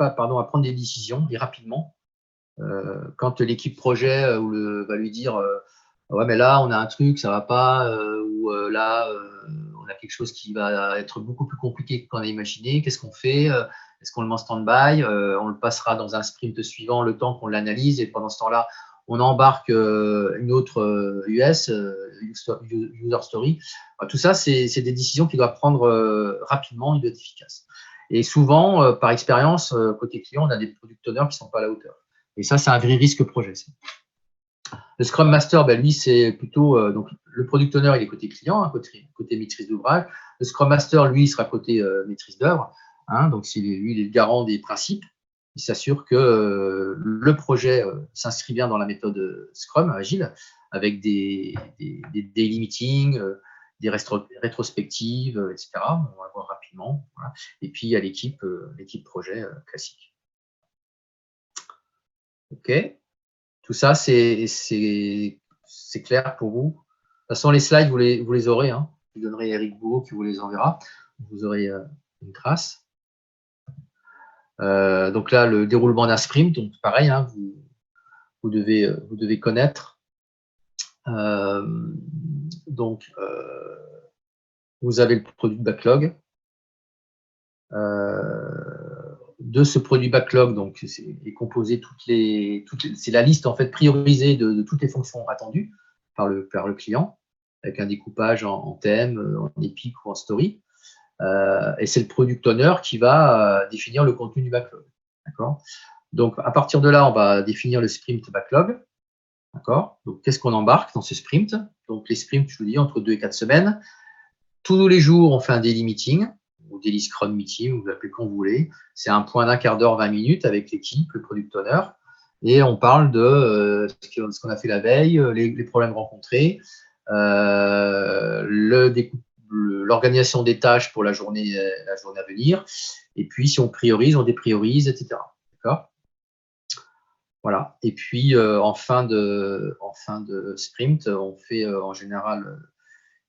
à prendre des décisions et rapidement. Quand l'équipe projet va lui dire ouais, mais là, on a un truc, ça va pas, ou là, on a quelque chose qui va être beaucoup plus compliqué qu'on a imaginé. Qu'est-ce qu'on fait? Est-ce qu'on le met en stand-by? On le passera dans un sprint suivant le temps qu'on l'analyse et pendant ce temps-là, on embarque une autre user story. Tout ça, c'est des décisions qu'il doit prendre rapidement, il doit être efficace. Et souvent, par expérience, côté client, on a des product owners qui ne sont pas à la hauteur. Et ça, c'est un vrai risque projet. Le Scrum Master, lui, c'est plutôt donc le Product Owner, il est côté client, hein, côté maîtrise d'ouvrage. Le Scrum Master, lui, il sera côté maîtrise d'œuvre. Hein, donc, lui, il est le garant des principes. Il s'assure que le projet s'inscrit bien dans la méthode Scrum Agile, avec des daily meetings, des rétrospectives, etc. On va voir rapidement. Voilà. Et puis, il y a l'équipe projet classique. OK. Tout ça, c'est clair pour vous. De toute façon, les slides, vous les aurez. Hein. Je donnerai à Eric Bourreau qui vous les enverra. Vous aurez une trace. Donc là, le déroulement d'un sprint, donc pareil, hein, vous devez connaître. Donc, vous avez le produit backlog. De ce produit backlog, donc est composé c'est la liste en fait priorisée de toutes les fonctions attendues par le client, avec un découpage en thème, en épique ou en story. Et c'est le product owner qui va définir le contenu du backlog. D'accord ? Donc, à partir de là, on va définir le sprint backlog. D'accord ? Donc, qu'est-ce qu'on embarque dans ce sprint ? Donc, les sprints, je vous dis, entre 2 et 4 semaines. Tous les jours, on fait un daily meeting, ou daily scrum meeting, vous l'appelez quand vous voulez. C'est un point d'1 quart d'heure, 20 minutes avec l'équipe, le product owner. Et on parle de ce qu'on a fait la veille, les problèmes rencontrés, l'organisation des tâches pour la journée à venir. Et puis, si on priorise, on dépriorise, etc. D'accord ? Voilà. Et puis, en fin de sprint, on fait en général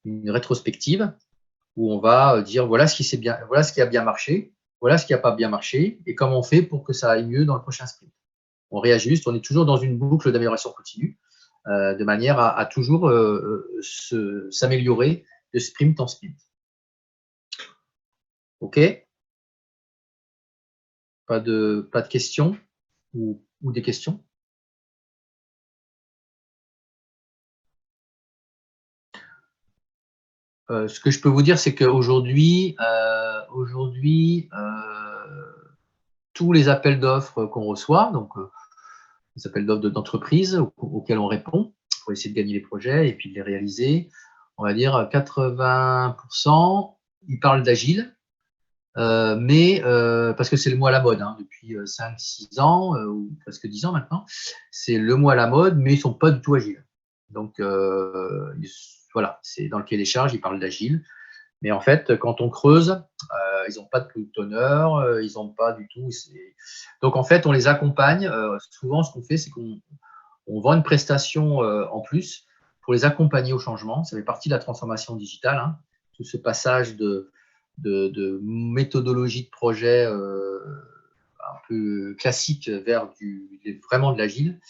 une rétrospective où on va dire voilà ce qui a bien marché, voilà ce qui n'a pas bien marché et comment on fait pour que ça aille mieux dans le prochain sprint. On réajuste, on est toujours dans une boucle d'amélioration continue de manière à toujours s'améliorer de sprint en sprint. OK ? Pas de questions ou des questions ? Ce que je peux vous dire, c'est qu'aujourd'hui, tous les appels d'offres qu'on reçoit, donc les appels d'offres d'entreprise auxquels on répond pour essayer de gagner les projets et puis de les réaliser. On va dire 80%, ils parlent d'agile, mais parce que c'est le mot à la mode, hein, depuis 5-6 ans, ou presque 10 ans maintenant, c'est le mot à la mode, mais ils ne sont pas du tout agiles. Donc, voilà, c'est dans le cahier des charges, ils parlent d'agile. Mais en fait, quand on creuse, ils n'ont pas de product owner, ils n'ont pas du tout. Donc, en fait, on les accompagne. Souvent, ce qu'on fait, c'est qu'on vend une prestation en plus pour les accompagner au changement. Ça fait partie de la transformation digitale, hein, tout ce passage de méthodologie de projet un peu classique vers vraiment de l'agile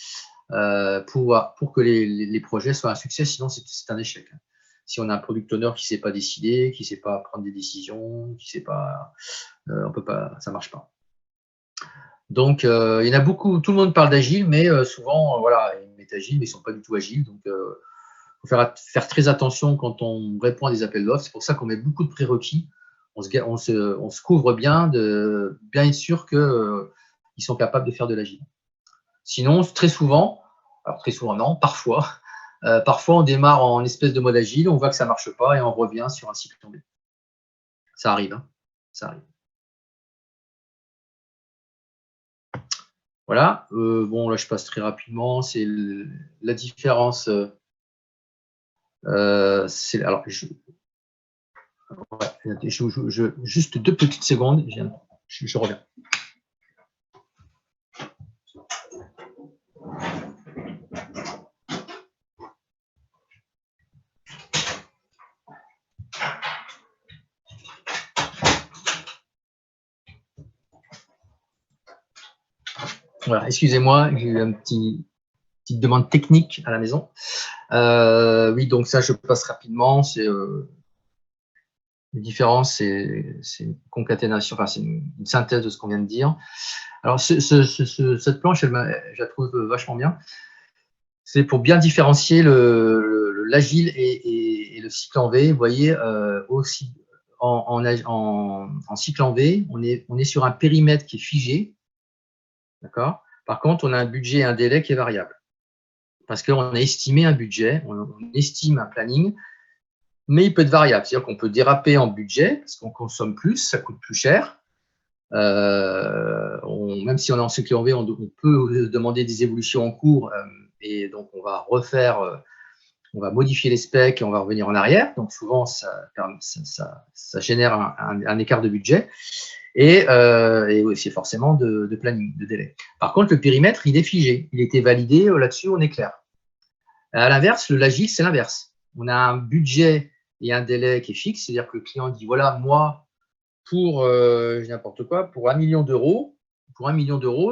pour que les projets soient un succès. Sinon, c'est un échec. Si on a un product owner qui ne sait pas décider, qui ne sait pas prendre des décisions, qui sait pas, on peut pas, ça ne marche pas. Donc, il y en a beaucoup, tout le monde parle d'agile, mais souvent, voilà, ils mettent agile, mais ils ne sont pas du tout agiles. Donc, il faut faire très attention quand on répond à des appels d'offres. C'est pour ça qu'on met beaucoup de prérequis. On se couvre bien de bien être sûr qu'ils sont capables de faire de l'agile. Sinon, très souvent, alors très souvent non, parfois on démarre en espèce de mode agile, on voit que ça ne marche pas et on revient sur un cycle tombé. Ça arrive, hein, ça arrive. Voilà, bon là je passe très rapidement, c'est la différence. Alors, juste 2 petites secondes, je reviens. Voilà, excusez-moi, j'ai eu une petite demande technique à la maison. Oui, donc ça, je passe rapidement. Les différences, c'est une concaténation, enfin, c'est une synthèse de ce qu'on vient de dire. Alors, cette planche, je la trouve vachement bien. C'est pour bien différencier l'agile et le cycle en V. Vous voyez, aussi en cycle en V, on est sur un périmètre qui est figé. D'accord. Par contre, on a un budget et un délai qui est variable. Parce qu'on a estimé un budget, on estime un planning, mais il peut être variable. C'est-à-dire qu'on peut déraper en budget parce qu'on consomme plus, ça coûte plus cher. Même si on est en cycle en V, on peut demander des évolutions en cours et donc on va on va modifier les specs et on va revenir en arrière. Donc souvent, ça génère un écart de budget et aussi forcément de planning, de délai. Par contre, le périmètre, il est figé. Il était validé, là-dessus, on est clair. À l'inverse, l'agile, c'est l'inverse. On a un budget et un délai qui est fixe, c'est-à-dire que le client dit, voilà, moi, pour n'importe quoi, pour 1 million d'euros,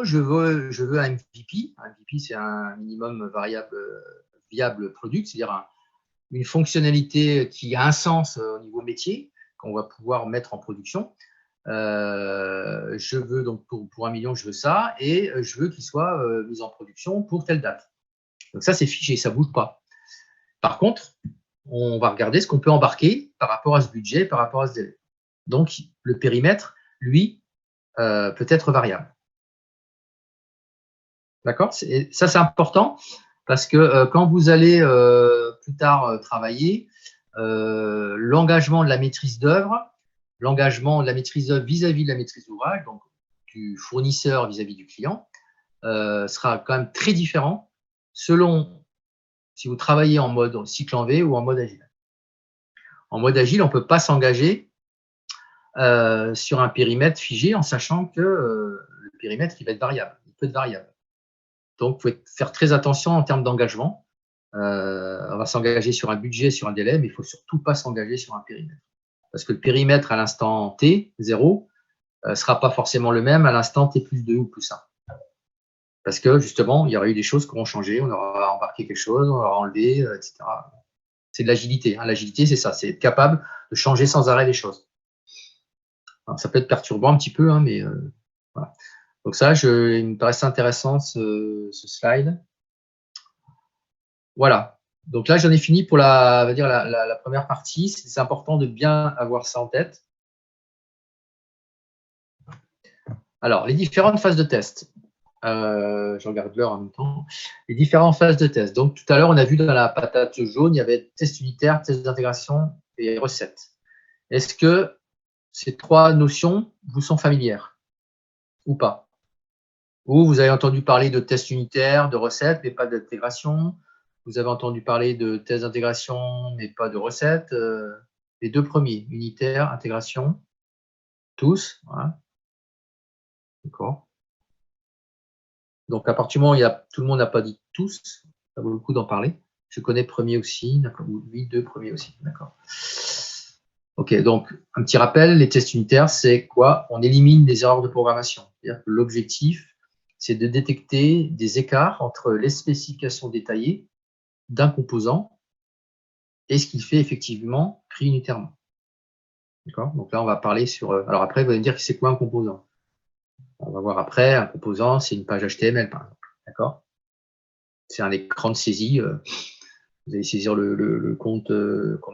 je veux un MVP. Un MVP, c'est un minimum viable product, c'est-à-dire une fonctionnalité qui a un sens au niveau métier, qu'on va pouvoir mettre en production. Je veux donc pour 1 million, je veux ça, et je veux qu'il soit mis en production pour telle date. Donc ça, c'est figé, ça ne bouge pas. Par contre, on va regarder ce qu'on peut embarquer par rapport à ce budget, par rapport à ce délai. Donc, le périmètre, lui, peut être variable. D'accord? Ça, c'est important parce que quand vous allez plus tard travailler, l'engagement de la maîtrise d'œuvre, l'engagement de la maîtrise d'œuvre vis-à-vis de la maîtrise d'ouvrage, donc du fournisseur vis-à-vis du client, sera quand même très différent selon si vous travaillez en mode cycle en V ou en mode agile. En mode agile, on ne peut pas s'engager sur un périmètre figé en sachant que le périmètre il va être variable, il peut être variable. Donc, il faut faire très attention en termes d'engagement. On va s'engager sur un budget, sur un délai, mais il ne faut surtout pas s'engager sur un périmètre. Parce que le périmètre à l'instant T, 0, ne sera pas forcément le même à l'instant T plus 2 ou plus 1. Parce que justement, il y aura eu des choses qui auront changé, on aura embarqué quelque chose, on aura enlevé, etc. C'est de l'agilité. Hein. L'agilité, c'est ça, c'est être capable de changer sans arrêt les choses. Alors, ça peut être perturbant un petit peu, hein, mais voilà. Donc ça, il me paraissait intéressant ce slide. Voilà. Donc là, j'en ai fini pour la première partie. C'est important de bien avoir ça en tête. Alors, les différentes phases de test. Je regarde l'heure en même temps. Les différentes phases de test. Donc, tout à l'heure, on a vu dans la patate jaune, il y avait test unitaire, test d'intégration et recette. Est-ce que ces trois notions vous sont familières ou pas? Ou vous avez entendu parler de test unitaire, de recette, mais pas d'intégration. Vous avez entendu parler de test d'intégration, mais pas de recette. Les deux premiers, unitaire, intégration, tous. Voilà. D'accord. Donc, à partir du moment où tout le monde n'a pas dit tous, ça vaut le coup d'en parler. Je connais premier aussi, d'accord. Oui, deux premiers aussi, d'accord. Ok, donc un petit rappel, les tests unitaires, c'est quoi? On élimine les erreurs de programmation. C'est-à-dire que l'objectif, c'est de détecter des écarts entre les spécifications détaillées d'un composant et ce qu'il fait effectivement pris unitairement. D'accord? Donc là, on va parler sur... Alors après, vous allez me dire que c'est quoi un composant? On va voir après, un composant, c'est une page HTML, par exemple. D'accord? C'est un écran de saisie. Vous allez saisir le compte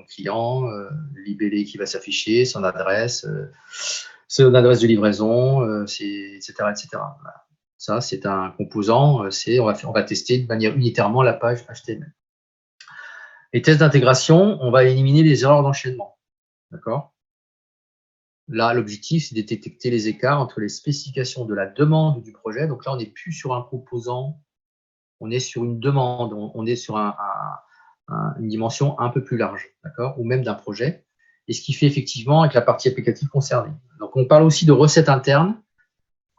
client, le libellé qui va s'afficher, son adresse de livraison, etc. etc. Voilà. Ça, c'est un composant. On va tester de manière unitairement la page HTML. Les tests d'intégration, on va éliminer les erreurs d'enchaînement. D'accord? Là, l'objectif, c'est de détecter les écarts entre les spécifications de la demande du projet. Donc là, on n'est plus sur un composant, on est sur une demande, on est sur une dimension un peu plus large, d'accord, ou même d'un projet, et ce qui fait effectivement avec la partie applicative concernée. Donc, on parle aussi de recettes internes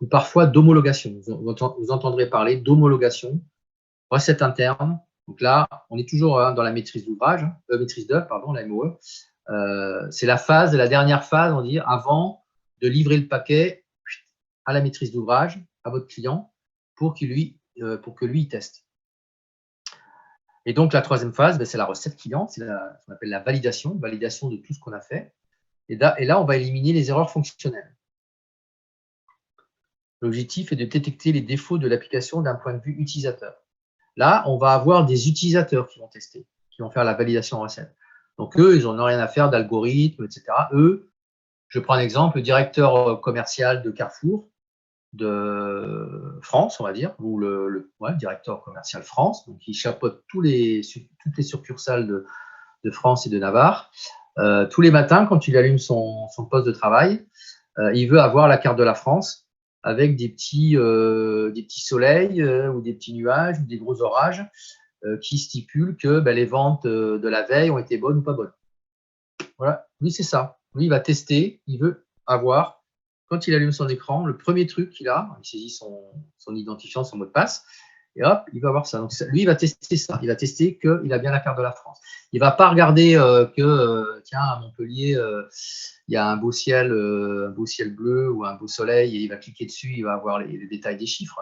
ou parfois d'homologation. Vous entendrez parler d'homologation, recettes internes. Donc là, on est toujours dans la maîtrise d'ouvrage, maîtrise d'œuvre, pardon, la MOE. C'est la dernière phase, on va dire, avant de livrer le paquet à la maîtrise d'ouvrage, à votre client, pour que lui il teste. Et donc, la troisième phase, c'est la recette client, c'est ce qu'on appelle la validation de tout ce qu'on a fait. Et là, on va éliminer les erreurs fonctionnelles. L'objectif est de détecter les défauts de l'application d'un point de vue utilisateur. Là, on va avoir des utilisateurs qui vont tester, qui vont faire la validation recette. Donc, eux, ils n'en ont rien à faire d'algorithme, etc. Eux, je prends un exemple, le directeur commercial de Carrefour, de France, on va dire, ou le directeur commercial France, donc il chapeaute toutes les succursales de France et de Navarre. Tous les matins, quand il allume son poste de travail, il veut avoir la carte de la France avec des petits soleils ou des petits nuages ou des gros orages qui stipulent que les ventes de la veille ont été bonnes ou pas bonnes. Voilà, lui, c'est ça. Lui, il va tester, il veut avoir, quand il allume son écran, le premier truc qu'il a, il saisit son identifiant, son mot de passe, et hop, il va avoir ça. Donc, lui, il va tester ça. Il va tester qu'il a bien la carte de la France. Il ne va pas regarder tiens, à Montpellier, il y a un beau ciel bleu ou un beau soleil, et il va cliquer dessus, il va avoir les détails des chiffres.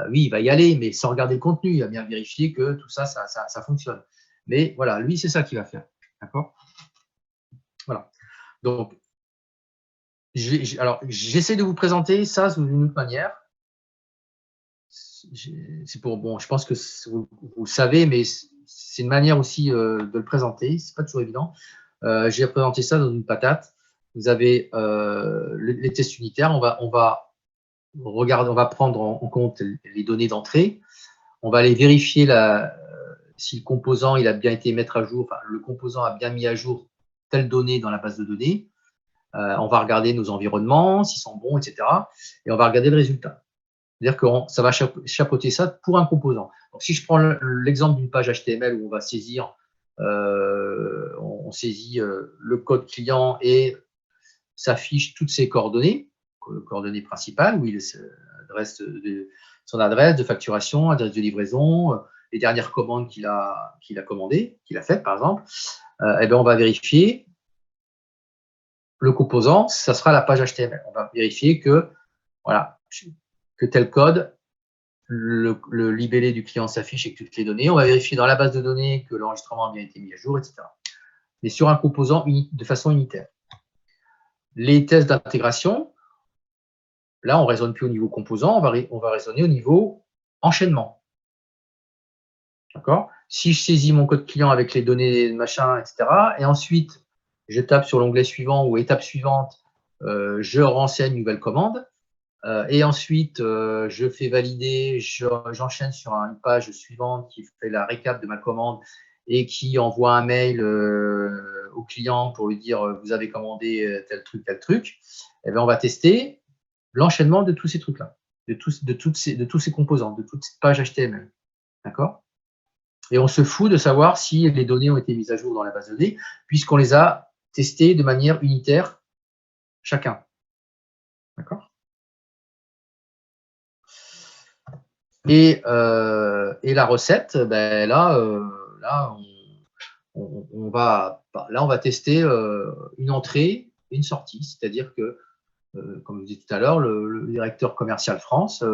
Oui, il va y aller, mais sans regarder le contenu. Il va bien vérifier que tout ça, ça fonctionne. Mais voilà, lui, c'est ça qu'il va faire. D'accord? Voilà. Donc, j'essaie de vous présenter ça sous une autre manière. C'est pour, je pense que vous le savez, mais c'est une manière aussi de le présenter. C'est pas toujours évident. J'ai présenté ça dans une patate. Vous avez les tests unitaires. On va prendre en compte les données d'entrée. On va aller vérifier si le composant il a bien été mis à jour. Enfin, le composant a bien mis à jour telle donnée dans la base de données. On va regarder nos environnements, s'ils sont bons, etc. Et on va regarder le résultat. C'est-à-dire que ça va chapeauter ça pour un composant. Donc, si je prends l'exemple d'une page HTML où on va saisir, on saisit le code client et s'affiche toutes ses coordonnées principales, où il son adresse de facturation, adresse de livraison, les dernières commandes qu'il a commandées, qu'il a faites, par exemple, on va vérifier le composant, ça sera la page HTML. On va vérifier que, voilà, que tel code, le libellé du client s'affiche avec toutes les données. On va vérifier dans la base de données que l'enregistrement a bien été mis à jour, etc. Mais sur un composant de façon unitaire. Les tests d'intégration, là, on ne raisonne plus au niveau composant, on va raisonner au niveau enchaînement. D'accord? Si je saisis mon code client avec les données, machin, etc., et ensuite, je tape sur l'onglet suivant ou étape suivante, je renseigne une nouvelle commande, Et ensuite, je fais valider, j'enchaîne sur une page suivante qui fait la récap de ma commande et qui envoie un mail au client pour lui dire vous avez commandé tel truc. Et bien, on va tester l'enchaînement de tous ces trucs-là, de tous ces composants, de toute cette page HTML. D'accord? Et on se fout de savoir si les données ont été mises à jour dans la base de données, puisqu'on les a testées de manière unitaire chacun. D'accord? Et la recette, ben là, on va tester une entrée et une sortie. C'est-à-dire que, comme je vous disais tout à l'heure, le directeur commercial France,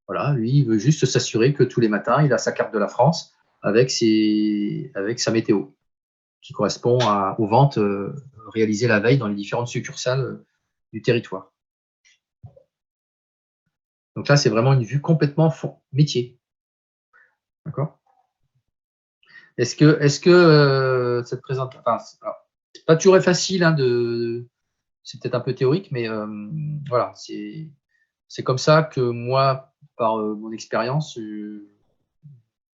voilà, lui, il veut juste s'assurer que tous les matins, il a sa carte de la France avec sa météo, qui correspond aux ventes réalisées la veille dans les différentes succursales du territoire. Donc là, c'est vraiment une vue complètement métier. D'accord? Est-ce que cette présentation, enfin, c'est pas toujours facile, hein, c'est peut-être un peu théorique, mais voilà, c'est comme ça que moi, par mon expérience,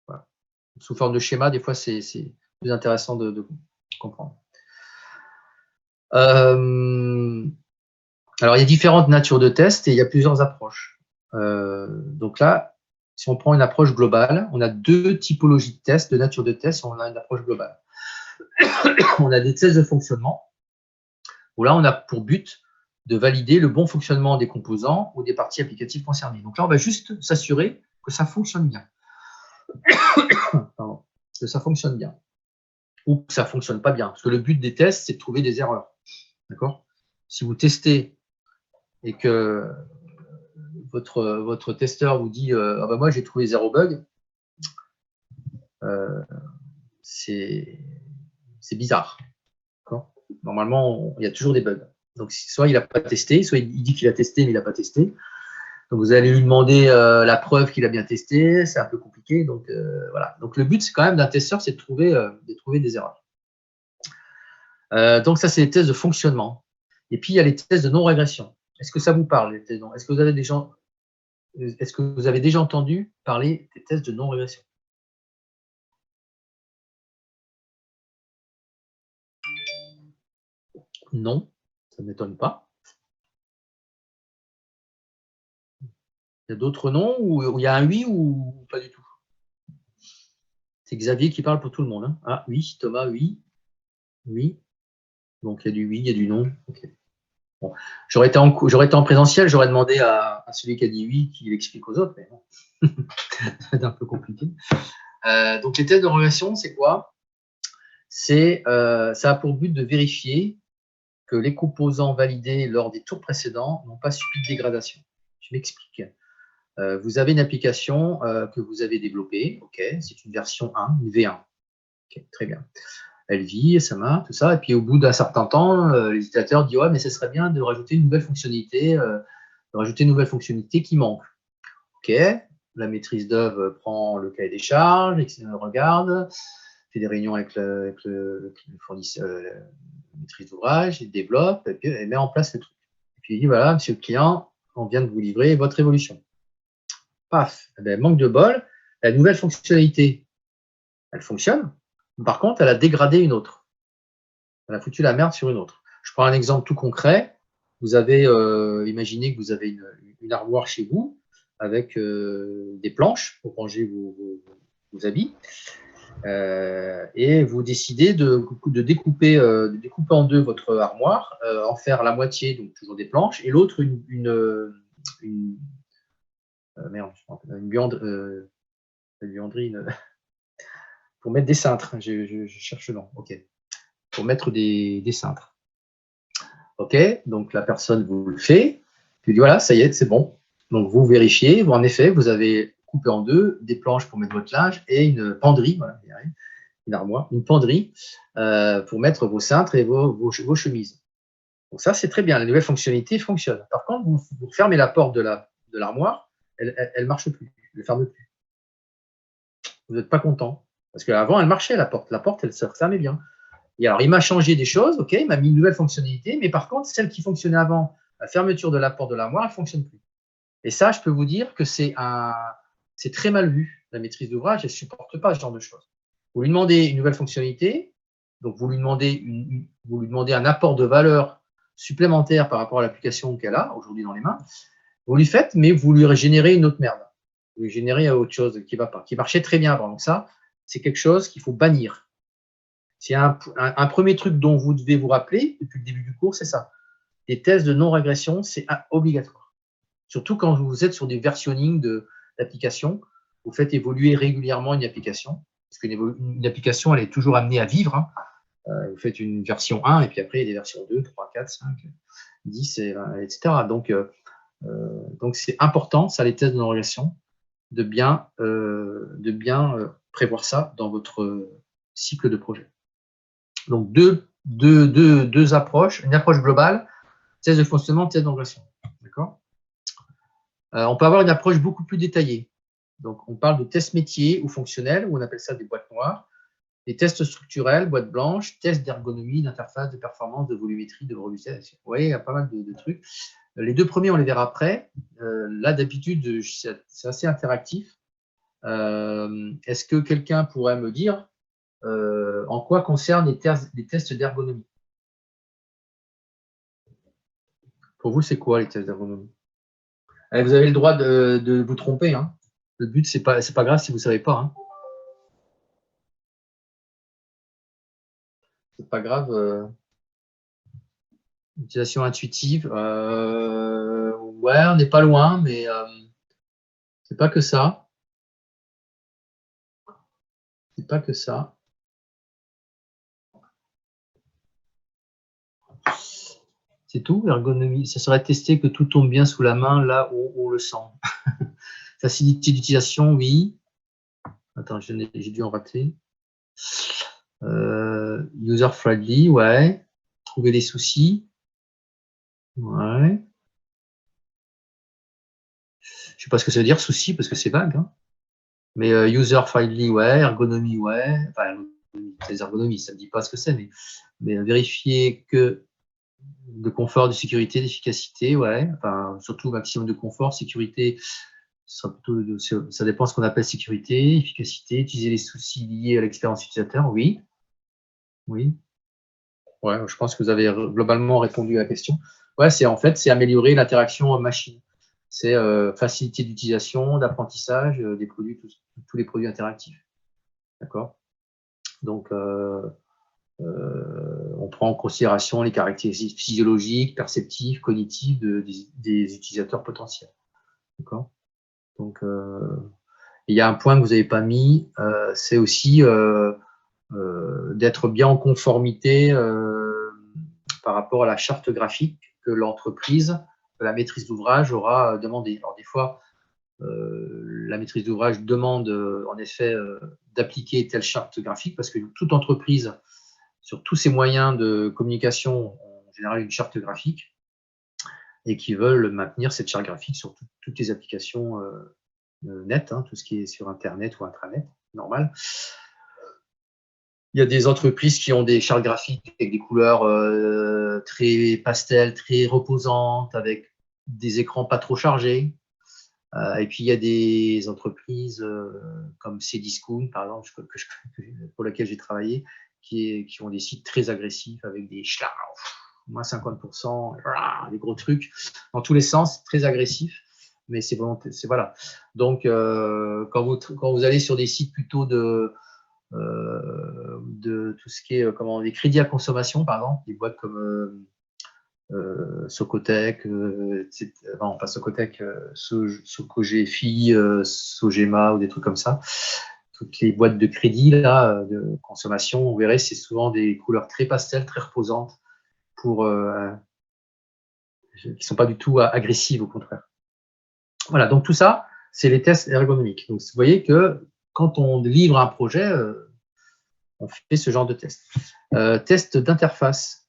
voilà, sous forme de schéma, des fois, c'est plus intéressant de comprendre. Alors, il y a différentes natures de tests et il y a plusieurs approches. Donc là, si on prend une approche globale, on a deux typologies de tests, de nature de tests, on a une approche globale. On a des tests de fonctionnement, où là, on a pour but de valider le bon fonctionnement des composants ou des parties applicatives concernées. Donc là, on va juste s'assurer que ça fonctionne bien. Pardon, que ça fonctionne bien. Ou que ça ne fonctionne pas bien. Parce que le but des tests, c'est de trouver des erreurs. D'accord? Si vous testez et que votre testeur vous dit ah ben moi j'ai trouvé 0 bug, c'est bizarre. Normalement, il y a toujours des bugs. Donc soit il n'a pas testé, soit il dit qu'il a testé mais il n'a pas testé. Donc vous allez lui demander la preuve qu'il a bien testé, c'est un peu compliqué. Donc voilà. Donc le but c'est quand même d'un testeur, c'est de trouver des erreurs. Donc ça c'est les tests de fonctionnement. Et puis il y a les tests de non-régression. Est-ce que ça vous parle, les tests? Est-ce que vous avez déjà entendu parler des tests de non-régression? Non, ça ne m'étonne pas. Il y a d'autres noms ou il y a un oui ou pas du tout? C'est Xavier qui parle pour tout le monde. Hein. Ah oui, Thomas, oui. Oui. Donc il y a du oui, il y a du non. Okay. Bon. J'aurais été en présentiel, j'aurais demandé à celui qui a dit oui qu'il explique aux autres, mais bon. Ça va être un peu compliqué. Donc les tests de régression, c'est quoi? Ça a pour but de vérifier que les composants validés lors des tours précédents n'ont pas subi de dégradation. Je m'explique. Vous avez une application que vous avez développée, ok, c'est une version 1, une V1. Okay, très bien. Elle vit, ça marche, tout ça, et puis au bout d'un certain temps, les utilisateurs disent ouais, mais ce serait bien de rajouter une nouvelle fonctionnalité, qui manque. Ok, la maîtrise d'œuvre prend le cahier des charges, regarde, fait des réunions avec le fournisseur, la maîtrise d'ouvrage, il développe, et puis elle met en place le truc. Et puis il dit voilà, monsieur le client, on vient de vous livrer votre évolution. Paf, eh bien, manque de bol, la nouvelle fonctionnalité, elle fonctionne. Par contre, elle a dégradé une autre. Elle a foutu la merde sur une autre. Je prends un exemple tout concret. Vous avez, imaginez que vous avez une armoire chez vous avec des planches pour ranger vos habits. Et vous décidez de découper en deux votre armoire, en faire la moitié, donc toujours des planches, et l'autre une buanderie, pour mettre des cintres. Je cherche le nom. Ok. Pour mettre des cintres. Ok. Donc la personne vous le fait. Puis voilà, ça y est, c'est bon. Donc vous vérifiez. En effet, vous avez coupé en deux des planches pour mettre votre linge et une penderie, voilà, une armoire, une penderie pour mettre vos cintres et vos chemises. Donc ça, c'est très bien. La nouvelle fonctionnalité fonctionne. Par contre, vous fermez la porte de l'armoire, elle ne marche plus, elle ne ferme plus. Vous n'êtes pas content. Parce qu'avant, elle marchait, la porte. La porte, elle se fermait bien. Et alors, il m'a changé des choses, ok, il m'a mis une nouvelle fonctionnalité, mais par contre, celle qui fonctionnait avant, la fermeture de la porte de l'armoire, elle ne fonctionne plus. Et ça, je peux vous dire que c'est très mal vu. La maîtrise d'ouvrage, elle ne supporte pas ce genre de choses. Vous lui demandez une nouvelle fonctionnalité, donc vous lui demandez un apport de valeur supplémentaire par rapport à l'application qu'elle a aujourd'hui dans les mains. Vous lui faites, mais vous lui régénérez une autre merde. Vous lui générez autre chose qui ne va pas, qui marchait très bien avant. Donc ça, c'est quelque chose qu'il faut bannir. C'est un premier truc dont vous devez vous rappeler depuis le début du cours, c'est ça. Les tests de non-régression, c'est obligatoire. Surtout quand vous êtes sur des versionnings d'applications, vous faites évoluer régulièrement une application, parce qu'une application, elle est toujours amenée à vivre. Hein. Vous faites une version 1, et puis après, il y a des versions 2, 3, 4, 5, 10, etc. Donc, c'est important, ça, les tests de non-régression, de bien prévoir ça dans votre cycle de projet. Donc, deux approches, une approche globale, test de fonctionnement, test de non-régression. D'accord ? On peut avoir une approche beaucoup plus détaillée. Donc, on parle de tests métiers ou fonctionnels, où on appelle ça des boîtes noires, des tests structurels, boîtes blanches, tests d'ergonomie, d'interface, de performance, de volumétrie, de robustesse. Vous voyez, il y a pas mal de trucs. Les deux premiers, on les verra après. Là, d'habitude, c'est assez interactif. Est-ce que quelqu'un pourrait me dire en quoi concernent les tests d'ergonomie? Pour vous, c'est quoi les tests d'ergonomie? Allez, vous avez le droit de vous tromper. Hein. Le but, c'est pas grave si vous ne savez pas. Hein. C'est pas grave. Utilisation intuitive. Ouais, on n'est pas loin, mais c'est pas que ça. C'est pas que ça. C'est tout, ergonomie. Ça serait tester que tout tombe bien sous la main là où on le sent. Facilité d'utilisation, oui. Attends, j'ai dû en rater. User-friendly, ouais. Trouver les soucis. Ouais. Je ne sais pas ce que ça veut dire, souci, parce que c'est vague. Hein. Mais user-friendly, ouais. Ergonomie, ouais. Enfin, c'est ergonomie, ça ne dit pas ce que c'est, mais vérifier que de confort, de sécurité, d'efficacité, ouais. Enfin, surtout maximum de confort, sécurité, ça dépend de ce qu'on appelle sécurité, efficacité, utiliser les soucis liés à l'expérience utilisateur, oui. Oui. Ouais, je pense que vous avez globalement répondu à la question. Ouais, c'est améliorer l'interaction machine. C'est facilité d'utilisation, d'apprentissage des produits, tous les produits interactifs. D'accord? Donc, on prend en considération les caractéristiques physiologiques, perceptives, cognitives des utilisateurs potentiels. D'accord? Donc, il y a un point que vous n'avez pas mis, c'est aussi d'être bien en conformité par rapport à la charte graphique que l'entreprise, la maîtrise d'ouvrage aura demandé. Alors, des fois, la maîtrise d'ouvrage demande en effet d'appliquer telle charte graphique parce que toute entreprise, sur tous ses moyens de communication, ont en général une charte graphique et qui veulent maintenir cette charte graphique sur toutes les applications net, hein, tout ce qui est sur Internet ou intranet, normal. Il y a des entreprises qui ont des chartes graphiques avec des couleurs très pastel, très reposantes, avec des écrans pas trop chargés. Et puis, il y a des entreprises comme Cdiscount, par exemple, pour laquelle j'ai travaillé, qui ont des sites très agressifs avec des moins 50%, des gros trucs dans tous les sens, très agressifs. Mais c'est voilà. Donc, quand vous allez sur des sites plutôt de tout ce qui est des crédits à consommation, par exemple, des boîtes comme Socotec, non pas Socotec, Socogfi, Sogema ou des trucs comme ça. Toutes les boîtes de crédit là, de consommation, vous verrez, c'est souvent des couleurs très pastel, très reposantes, qui ne sont pas du tout agressives, au contraire. Voilà, donc tout ça, c'est les tests ergonomiques. Donc, vous voyez que quand on livre un projet, on fait ce genre de test. Test d'interface.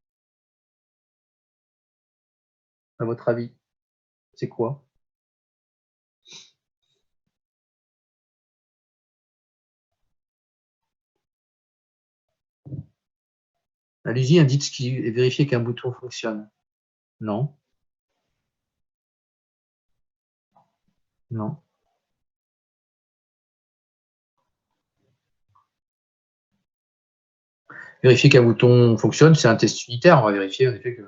À votre avis, c'est quoi? Allez-y, dites ce qui est vérifié qu'un bouton fonctionne. Non. Non. Vérifier qu'un bouton fonctionne, c'est un test unitaire. On va vérifier en effet que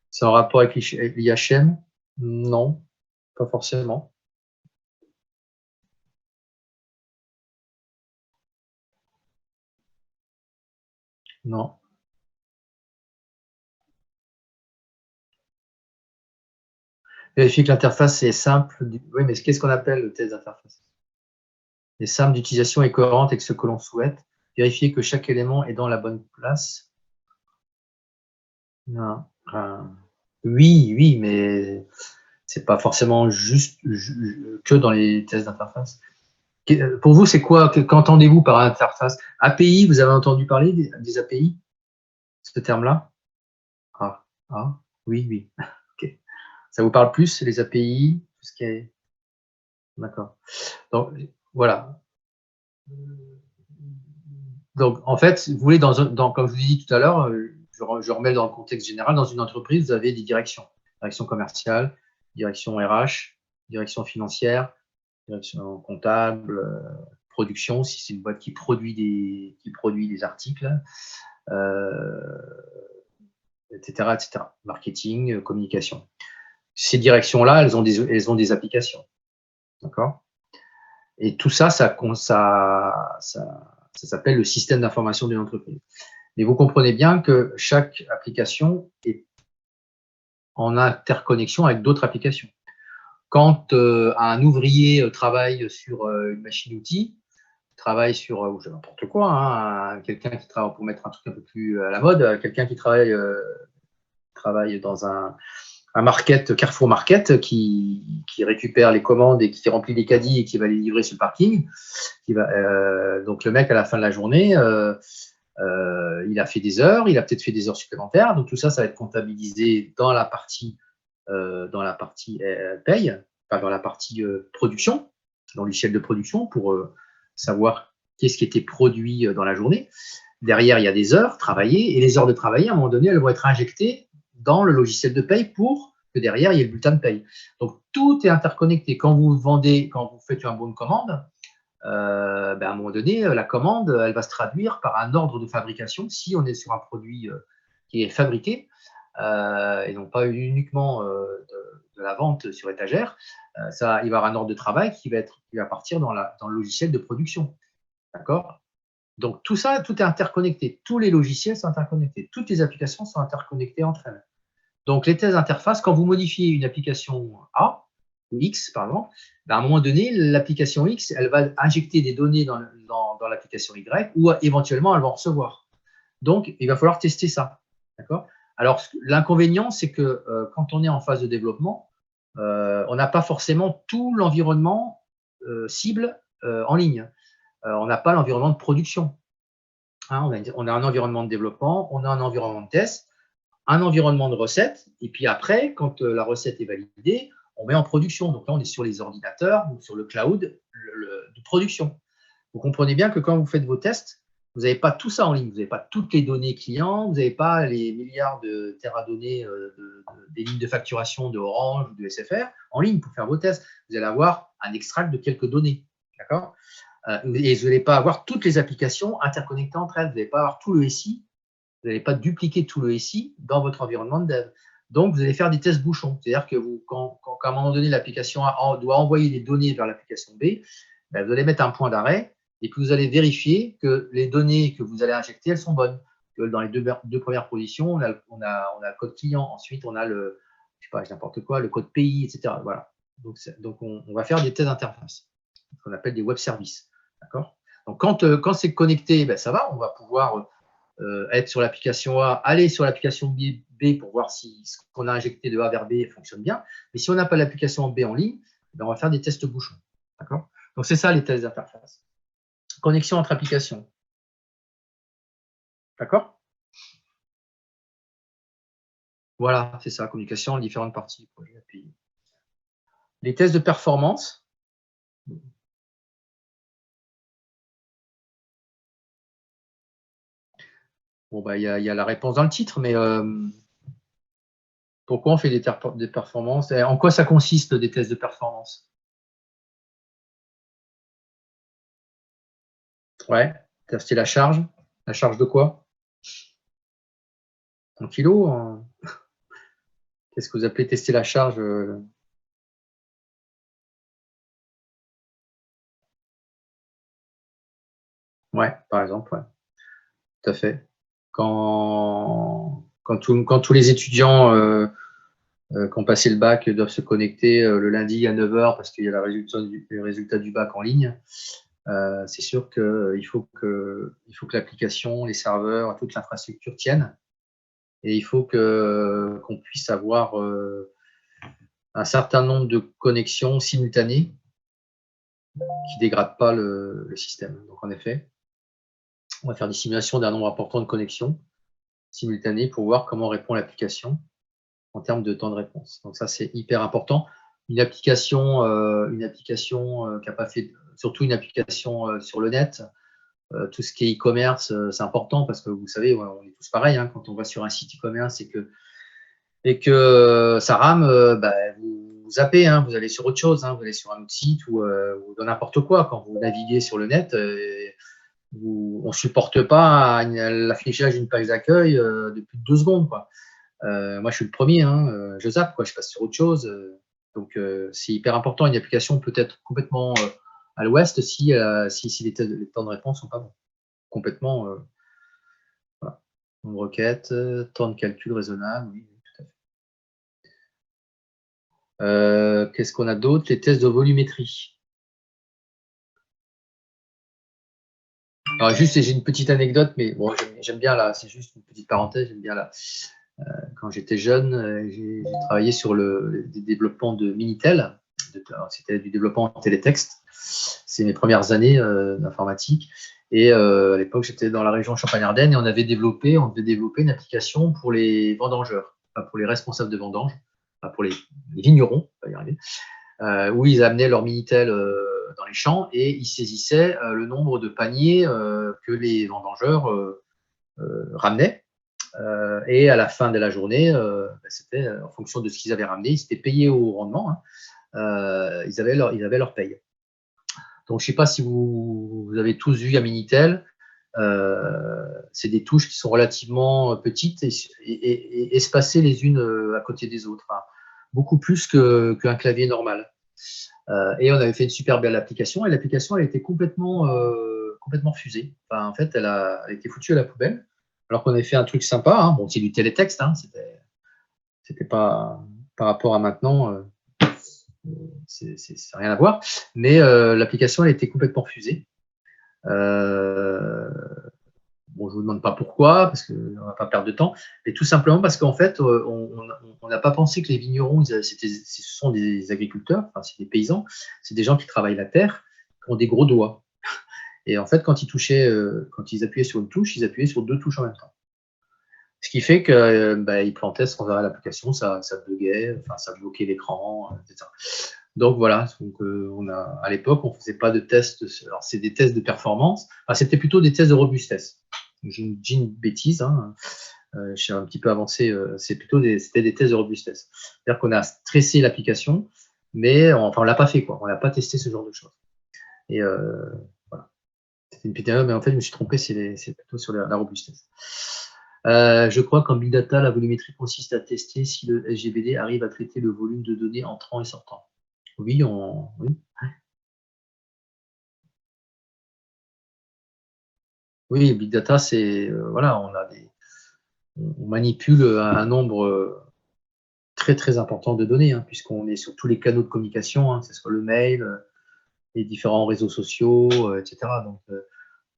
c'est en rapport avec l'IHM. Non, pas forcément. Non. Vérifier que l'interface est simple. Oui, mais qu'est-ce qu'on appelle le test d'interface? Est simple d'utilisation et cohérente avec ce que l'on souhaite. Vérifier que chaque élément est dans la bonne place. Non. Oui, mais c'est pas forcément juste que dans les tests d'interface. Pour vous, c'est quoi? Qu'entendez-vous par interface? API, vous avez entendu parler des API? Ce terme-là? Oui. Ok. Ça vous parle plus, les API, tout ce qui est. D'accord. Donc, voilà. Donc, en fait, vous voulez, comme je vous ai dit tout à l'heure, je remets dans le contexte général, dans une entreprise, vous avez des directions. Direction commerciale, direction RH, direction financière, direction comptable, production, si c'est une boîte qui produit des articles, etc., etc. Marketing, communication. Ces directions-là, elles ont des applications. D'accord? Et tout ça, ça s'appelle le système d'information d'une entreprise. Mais vous comprenez bien que chaque application est en interconnexion avec d'autres applications. Quand un ouvrier travaille sur une machine-outil, travaille sur n'importe quoi, hein, quelqu'un qui travaille, pour mettre un truc un peu plus à la mode, quelqu'un qui travaille dans un market, Carrefour Market, qui récupère les commandes et qui remplit les caddies et qui va les livrer sur le parking. Donc le mec, à la fin de la journée, il a fait des heures, il a peut-être fait des heures supplémentaires. Donc tout ça, ça va être comptabilisé dans la partie paye, enfin dans la partie production, dans l'échelle de production, pour savoir qu'est-ce qui était produit dans la journée. Derrière, il y a des heures travaillées, et les heures de travail, à un moment donné, elles vont être injectées dans le logiciel de paye pour que derrière, il y ait le bulletin de paye. Donc, tout est interconnecté. Quand vous faites un bon de commande, à un moment donné, la commande, elle va se traduire par un ordre de fabrication, si on est sur un produit qui est fabriqué, et non pas uniquement de la vente sur étagère. Il va y avoir un ordre de travail qui va partir dans le logiciel de production. D'accord? Donc, tout ça, tout est interconnecté. Tous les logiciels sont interconnectés. Toutes les applications sont interconnectées entre elles. Donc, les tests d'interface, quand vous modifiez une application A ou X, pardon, à un moment donné, l'application X, elle va injecter des données dans l'application Y ou éventuellement, elle va en recevoir. Donc, il va falloir tester ça. D'accord? Alors, l'inconvénient, c'est que quand on est en phase de développement, on n'a pas forcément tout l'environnement cible en ligne. On n'a pas l'environnement de production. Hein, on a un environnement de développement, on a un environnement de test, un environnement de recette, et puis après, quand la recette est validée, on met en production. Donc là, on est sur les ordinateurs ou sur le cloud de production. Vous comprenez bien que quand vous faites vos tests, vous n'avez pas tout ça en ligne. Vous n'avez pas toutes les données clients, vous n'avez pas les milliards de teradonnées des lignes de facturation de Orange ou de SFR en ligne pour faire vos tests. Vous allez avoir un extract de quelques données. D'accord? Et vous n'allez pas avoir toutes les applications interconnectées entre elles. Vous n'allez pas avoir tout le SI. Vous n'allez pas dupliquer tout le SI dans votre environnement de dev. Donc, vous allez faire des tests bouchons. C'est-à-dire que quand à un moment donné, l'application A doit envoyer des données vers l'application B, vous allez mettre un point d'arrêt et puis vous allez vérifier que les données que vous allez injecter, elles sont bonnes. Que dans les deux premières positions, on a le code client. Ensuite, on a le, je sais pas, n'importe quoi, le code pays, etc. Voilà. Donc on va faire des tests d'interface, ce qu'on appelle des web services. D'accord? Donc, quand c'est connecté, ça va, on va pouvoir être sur l'application A, aller sur l'application B pour voir si ce qu'on a injecté de A vers B fonctionne bien. Mais si on n'a pas l'application B en ligne, on va faire des tests bouchons. D'accord? Donc, c'est ça les tests d'interface. Connexion entre applications. D'accord? Voilà, c'est ça, communication en différentes parties du projet API. Les tests de performance. Bon, il y a la réponse dans le titre, mais pourquoi on fait des performances? En quoi ça consiste, des tests de performance? Ouais. Tester la charge. La charge de quoi? En kilos? Qu'est-ce que vous appelez tester la charge? Ouais, par exemple, ouais. Tout à fait. Quand tous les étudiants qui ont passé le bac doivent se connecter le lundi à 9 h parce qu'il y a le résultat du bac en ligne, c'est sûr qu'il faut que l'application, les serveurs, toute l'infrastructure tiennent. Et il faut qu'on puisse avoir un certain nombre de connexions simultanées qui ne dégradent pas le système. Donc, en effet, on va faire des simulations d'un nombre important de connexions simultanées pour voir comment répond l'application en termes de temps de réponse. Donc, ça, c'est hyper important. Une application qui n'a pas fait, surtout une application sur le net, tout ce qui est e-commerce, c'est important parce que vous savez, on est tous pareils, hein, quand on va sur un site e-commerce et que ça rame, vous zappez, hein, vous allez sur autre chose, hein, vous allez sur un autre site ou dans n'importe quoi. Quand vous naviguez sur le net, on ne supporte pas l'affichage d'une page d'accueil de plus de 2 secondes, quoi. Moi, je suis le premier, hein, je zappe, quoi, je passe sur autre chose. Donc, c'est hyper important. Une application peut être complètement à l'ouest si les temps de réponse ne sont pas bons. Complètement. Voilà. Nombre de requêtes, temps de calcul raisonnable, oui, tout à fait. Qu'est-ce qu'on a d'autre? Les tests de volumétrie. Alors, juste, j'ai une petite anecdote, mais bon, j'aime bien là, c'est juste une petite parenthèse, j'aime bien là. Quand j'étais jeune, j'ai travaillé sur des développements de Minitel. C'était du développement en télétexte. C'est mes premières années d'informatique. Et à l'époque, j'étais dans la région Champagne-Ardenne et on devait développer une application pour les vendangeurs, pas pour les responsables de vendange, pas pour les vignerons, on va y arriver, où ils amenaient leur Minitel dans les champs et ils saisissaient le nombre de paniers que les vendangeurs ramenaient. Et à la fin de la journée, c'était en fonction de ce qu'ils avaient ramené, ils étaient payés au rendement, hein, ils avaient leur paye. Donc, je ne sais pas si vous avez tous vu à Minitel, c'est des touches qui sont relativement petites et espacées les unes à côté des autres, hein, beaucoup plus qu'un clavier normal. Et on avait fait une super belle application et l'application elle était complètement fusée. Enfin, en fait, elle a été foutue à la poubelle. Alors qu'on avait fait un truc sympa, hein. Bon, c'est du télétexte, hein. C'était pas par rapport à maintenant, c'est rien à voir. Mais l'application elle était complètement fusée. Bon, je vous demande pas pourquoi, parce qu'on ne va pas perdre de temps, mais tout simplement parce qu'en fait, on n'a pas pensé que les vignerons, ce sont des agriculteurs, enfin, c'est des paysans, c'est des gens qui travaillent la terre, qui ont des gros doigts. Et en fait, quand ils appuyaient sur une touche, ils appuyaient sur 2 touches en même temps. Ce qui fait qu'ils plantaient sans arrêt l'application, ça buguait, enfin, ça bloquait l'écran, etc. Donc voilà, à l'époque, on ne faisait pas de tests, alors c'est des tests de performance, enfin, c'était plutôt des tests de robustesse. J'ai une bêtise, hein, je suis un petit peu avancé, c'était des tests de robustesse. C'est-à-dire qu'on a stressé l'application, mais on ne l'a pas fait, quoi. On n'a pas testé ce genre de choses. Et voilà. C'était une petite erreur, mais en fait, je me suis trompé, c'est plutôt sur la robustesse. Je crois qu'en Big Data, la volumétrie consiste à tester si le SGBD arrive à traiter le volume de données entrant et sortant. Oui, oui. Oui, Big Data, c'est voilà, on manipule un nombre très très important de données, hein, puisqu'on est sur tous les canaux de communication, hein, que ce soit le mail, les différents réseaux sociaux, etc. Donc,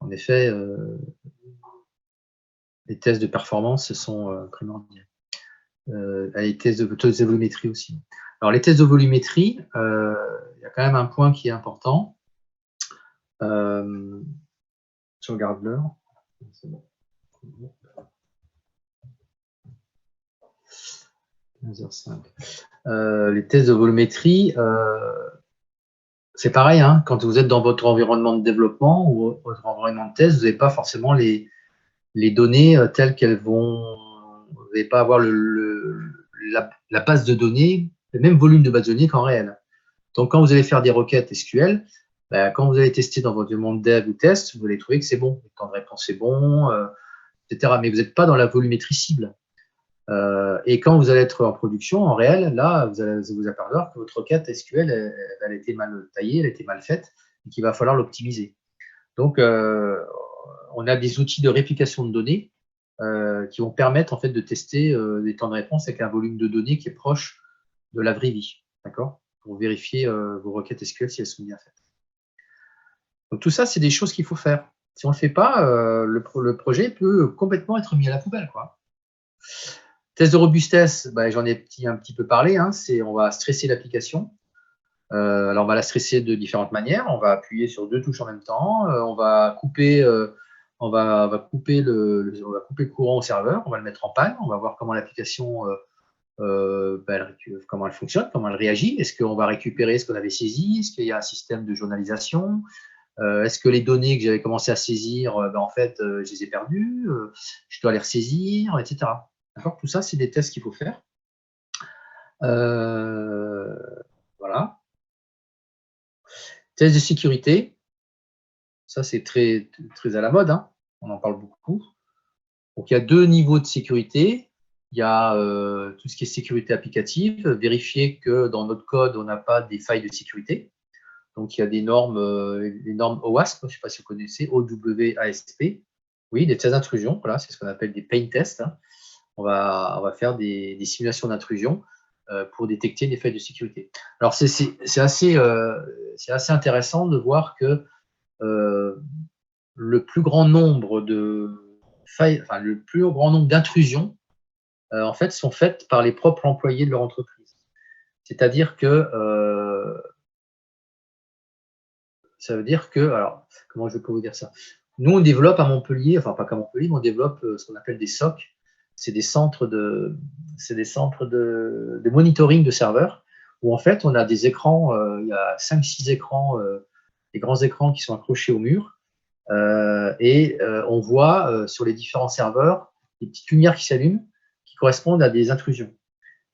en effet, les tests de performance sont primordiaux. Les tests de volumétrie aussi. Alors, les tests de volumétrie, il y a quand même un point qui est important. Je regarde l'heure. C'est bon. 15h05. Les tests de volumétrie, c'est pareil, hein, quand vous êtes dans votre environnement de développement ou votre environnement de test, vous n'avez pas forcément les données telles qu'elles vont. Vous n'allez pas avoir la base de données, le même volume de base de données qu'en réel. Donc, quand vous allez faire des requêtes SQL, ben, quand vous allez tester dans votre demande dev ou test, vous allez trouver que c'est bon, le temps de réponse est bon, etc. Mais vous n'êtes pas dans la volumétrie cible. Et quand vous allez être en production, en réel, là, vous allez vous apercevoir que votre requête SQL, elle a été mal taillée, elle a été mal faite, et qu'il va falloir l'optimiser. Donc, on a des outils de réplication de données qui vont permettre en fait de tester des temps de réponse avec un volume de données qui est proche de la vraie vie, d'accord, pour vérifier vos requêtes SQL si elles sont bien faites. Donc tout ça, c'est des choses qu'il faut faire. Si on ne le fait pas, le projet peut complètement être mis à la poubelle, quoi. Test de robustesse, ben, j'en ai un petit peu parlé. Hein, on va stresser l'application. Alors on va la stresser de différentes manières. On va appuyer sur 2 touches en même temps. On va couper, on va couper le courant au serveur. On va le mettre en panne. On va voir comment l'application comment elle fonctionne, comment elle réagit. Est-ce qu'on va récupérer ce qu'on avait saisi? Est-ce qu'il y a un système de journalisation? Est-ce que les données que j'avais commencé à saisir, en fait, je les ai perdues? Je dois les ressaisir, etc. D'accord? Tout ça, c'est des tests qu'il faut faire. Voilà. Test de sécurité. Ça, c'est très, très à la mode. Hein. On en parle beaucoup. Donc, il y a 2 niveaux de sécurité. Il y a tout ce qui est sécurité applicative, vérifier que dans notre code, on n'a pas des failles de sécurité. Donc, il y a des normes OWASP, je ne sais pas si vous connaissez, OWASP. Oui, des tests d'intrusion, voilà, c'est ce qu'on appelle des pain tests. Hein. On va faire des simulations d'intrusion pour détecter des failles de sécurité. Alors, c'est assez intéressant de voir que le plus grand nombre de failles, enfin, le plus grand nombre d'intrusions, en fait, sont faites par les propres employés de leur entreprise. C'est-à-dire que ça veut dire que, alors, comment je peux vous dire ça? Nous, on développe à Montpellier, enfin pas qu'à Montpellier, mais on développe ce qu'on appelle des SOC. C'est des centres de monitoring de serveurs où en fait, on a des écrans, il y a 5-6 écrans, des grands écrans qui sont accrochés au mur. Et on voit sur les différents serveurs des petites lumières qui s'allument qui correspondent à des intrusions.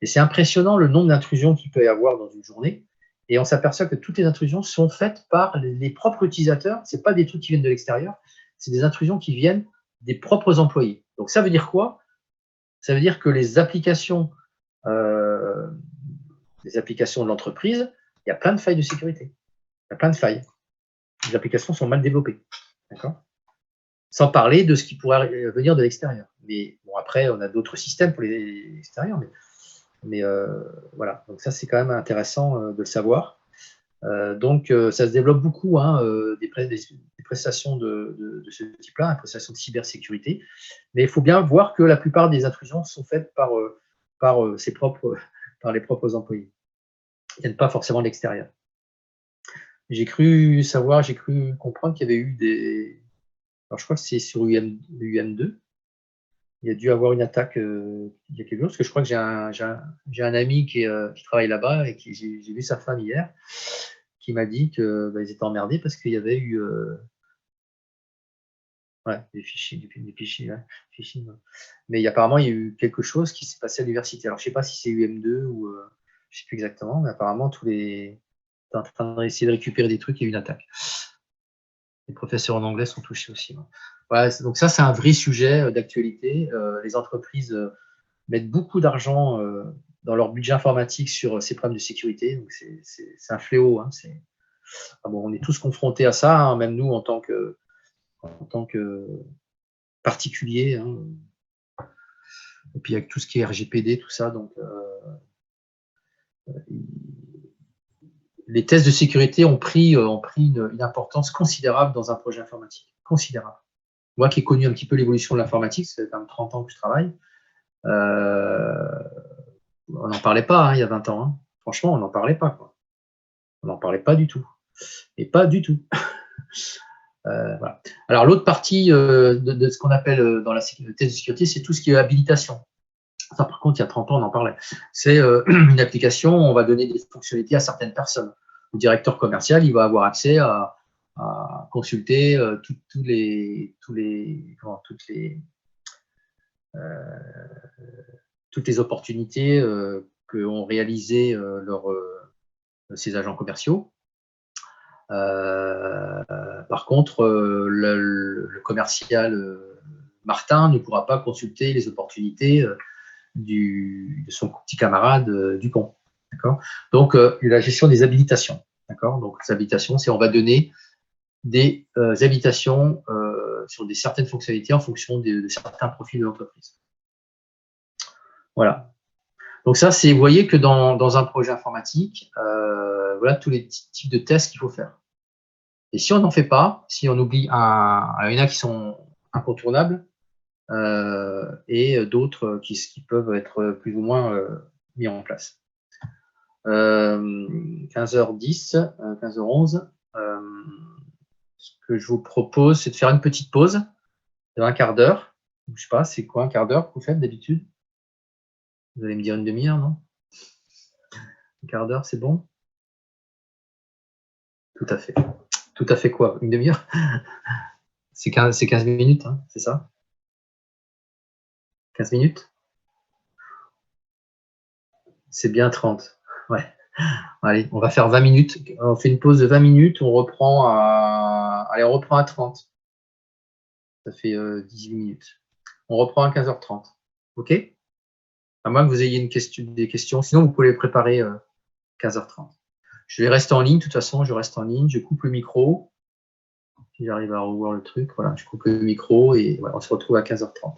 Et c'est impressionnant le nombre d'intrusions qu'il peut y avoir dans une journée. Et on s'aperçoit que toutes les intrusions sont faites par les propres utilisateurs. Ce n'est pas des trucs qui viennent de l'extérieur, c'est des intrusions qui viennent des propres employés. Donc ça veut dire quoi? Ça veut dire que les applications de l'entreprise, il y a plein de failles de sécurité. Il y a plein de failles. Les applications sont mal développées. D'accord? Sans parler de ce qui pourrait venir de l'extérieur. Mais bon, après, on a d'autres systèmes pour les extérieurs, mais voilà, donc ça c'est quand même intéressant de le savoir. Donc ça se développe beaucoup, hein, des prestations de ce type-là, des prestations de cybersécurité. Mais il faut bien voir que la plupart des intrusions sont faites par les propres employés. Ils ne viennent pas forcément de l'extérieur. J'ai cru comprendre qu'il y avait eu des. Alors je crois que c'est sur UM2. Il y a dû avoir une attaque il y a quelques jours, parce que je crois que j'ai un ami qui travaille là-bas et j'ai vu sa femme hier, qui m'a dit qu'ils étaient emmerdés parce qu'il y avait eu des fichiers. Mais apparemment, il y a eu quelque chose qui s'est passé à l'université. Alors, je ne sais pas si c'est UM2 ou je ne sais plus exactement, mais apparemment, t'es en train d'essayer de récupérer des trucs, il y a eu une attaque. Les professeurs en anglais sont touchés aussi. Voilà, donc ça, c'est un vrai sujet d'actualité. Les entreprises mettent beaucoup d'argent dans leur budget informatique sur ces problèmes de sécurité. Donc, c'est un fléau. Hein, on est tous confrontés à ça, hein, même nous en tant que particuliers. Hein. Et puis avec tout ce qui est RGPD, tout ça. Donc, les tests de sécurité ont pris une importance considérable dans un projet informatique. Considérable. Moi qui ai connu un petit peu l'évolution de l'informatique, ça fait quand même 30 ans que je travaille, on n'en parlait pas il y a 20 ans. Hein. Franchement, on n'en parlait pas. Quoi. On n'en parlait pas du tout. Et pas du tout. Voilà. Alors, l'autre partie de ce qu'on appelle dans la test de sécurité, c'est tout ce qui est habilitation. Ça, par contre, il y a 30 ans, on en parlait. C'est une application, on va donner des fonctionnalités à certaines personnes. Le directeur commercial, il va avoir accès à consulter toutes les opportunités qu'ont réalisées ses agents commerciaux. Par contre, le commercial Martin ne pourra pas consulter les opportunités de son petit camarade Dupont. Donc, la gestion des habilitations. Donc, les habilitations, c'est on va donner des habilitations sur certaines fonctionnalités en fonction de certains profils de l'entreprise. Voilà. Donc ça, vous voyez que dans un projet informatique, voilà tous les types de tests qu'il faut faire. Et si on n'en fait pas, si on oublie il y en a qui sont incontournables et d'autres qui peuvent être plus ou moins mis en place. 15h10, 15h11. Ce que je vous propose, c'est de faire une petite pause de un quart d'heure. Je ne sais pas, c'est quoi un quart d'heure que vous faites d'habitude? Vous allez me dire une demi-heure, non? Un quart d'heure, c'est bon? Tout à fait. Tout à fait quoi? Une demi-heure? C'est 15 minutes, hein, c'est ça? 15 minutes? C'est bien 30. Ouais. Allez, on va faire 20 minutes. On fait une pause de 20 minutes, on reprend à 30. Ça fait 18 minutes. On reprend à 15h30. OK? À moins que vous ayez des questions. Sinon, vous pouvez les préparer 15h30. Je vais rester en ligne. De toute façon, je reste en ligne. Je coupe le micro. Si j'arrive à revoir le truc, voilà, je coupe le micro et voilà, on se retrouve à 15h30.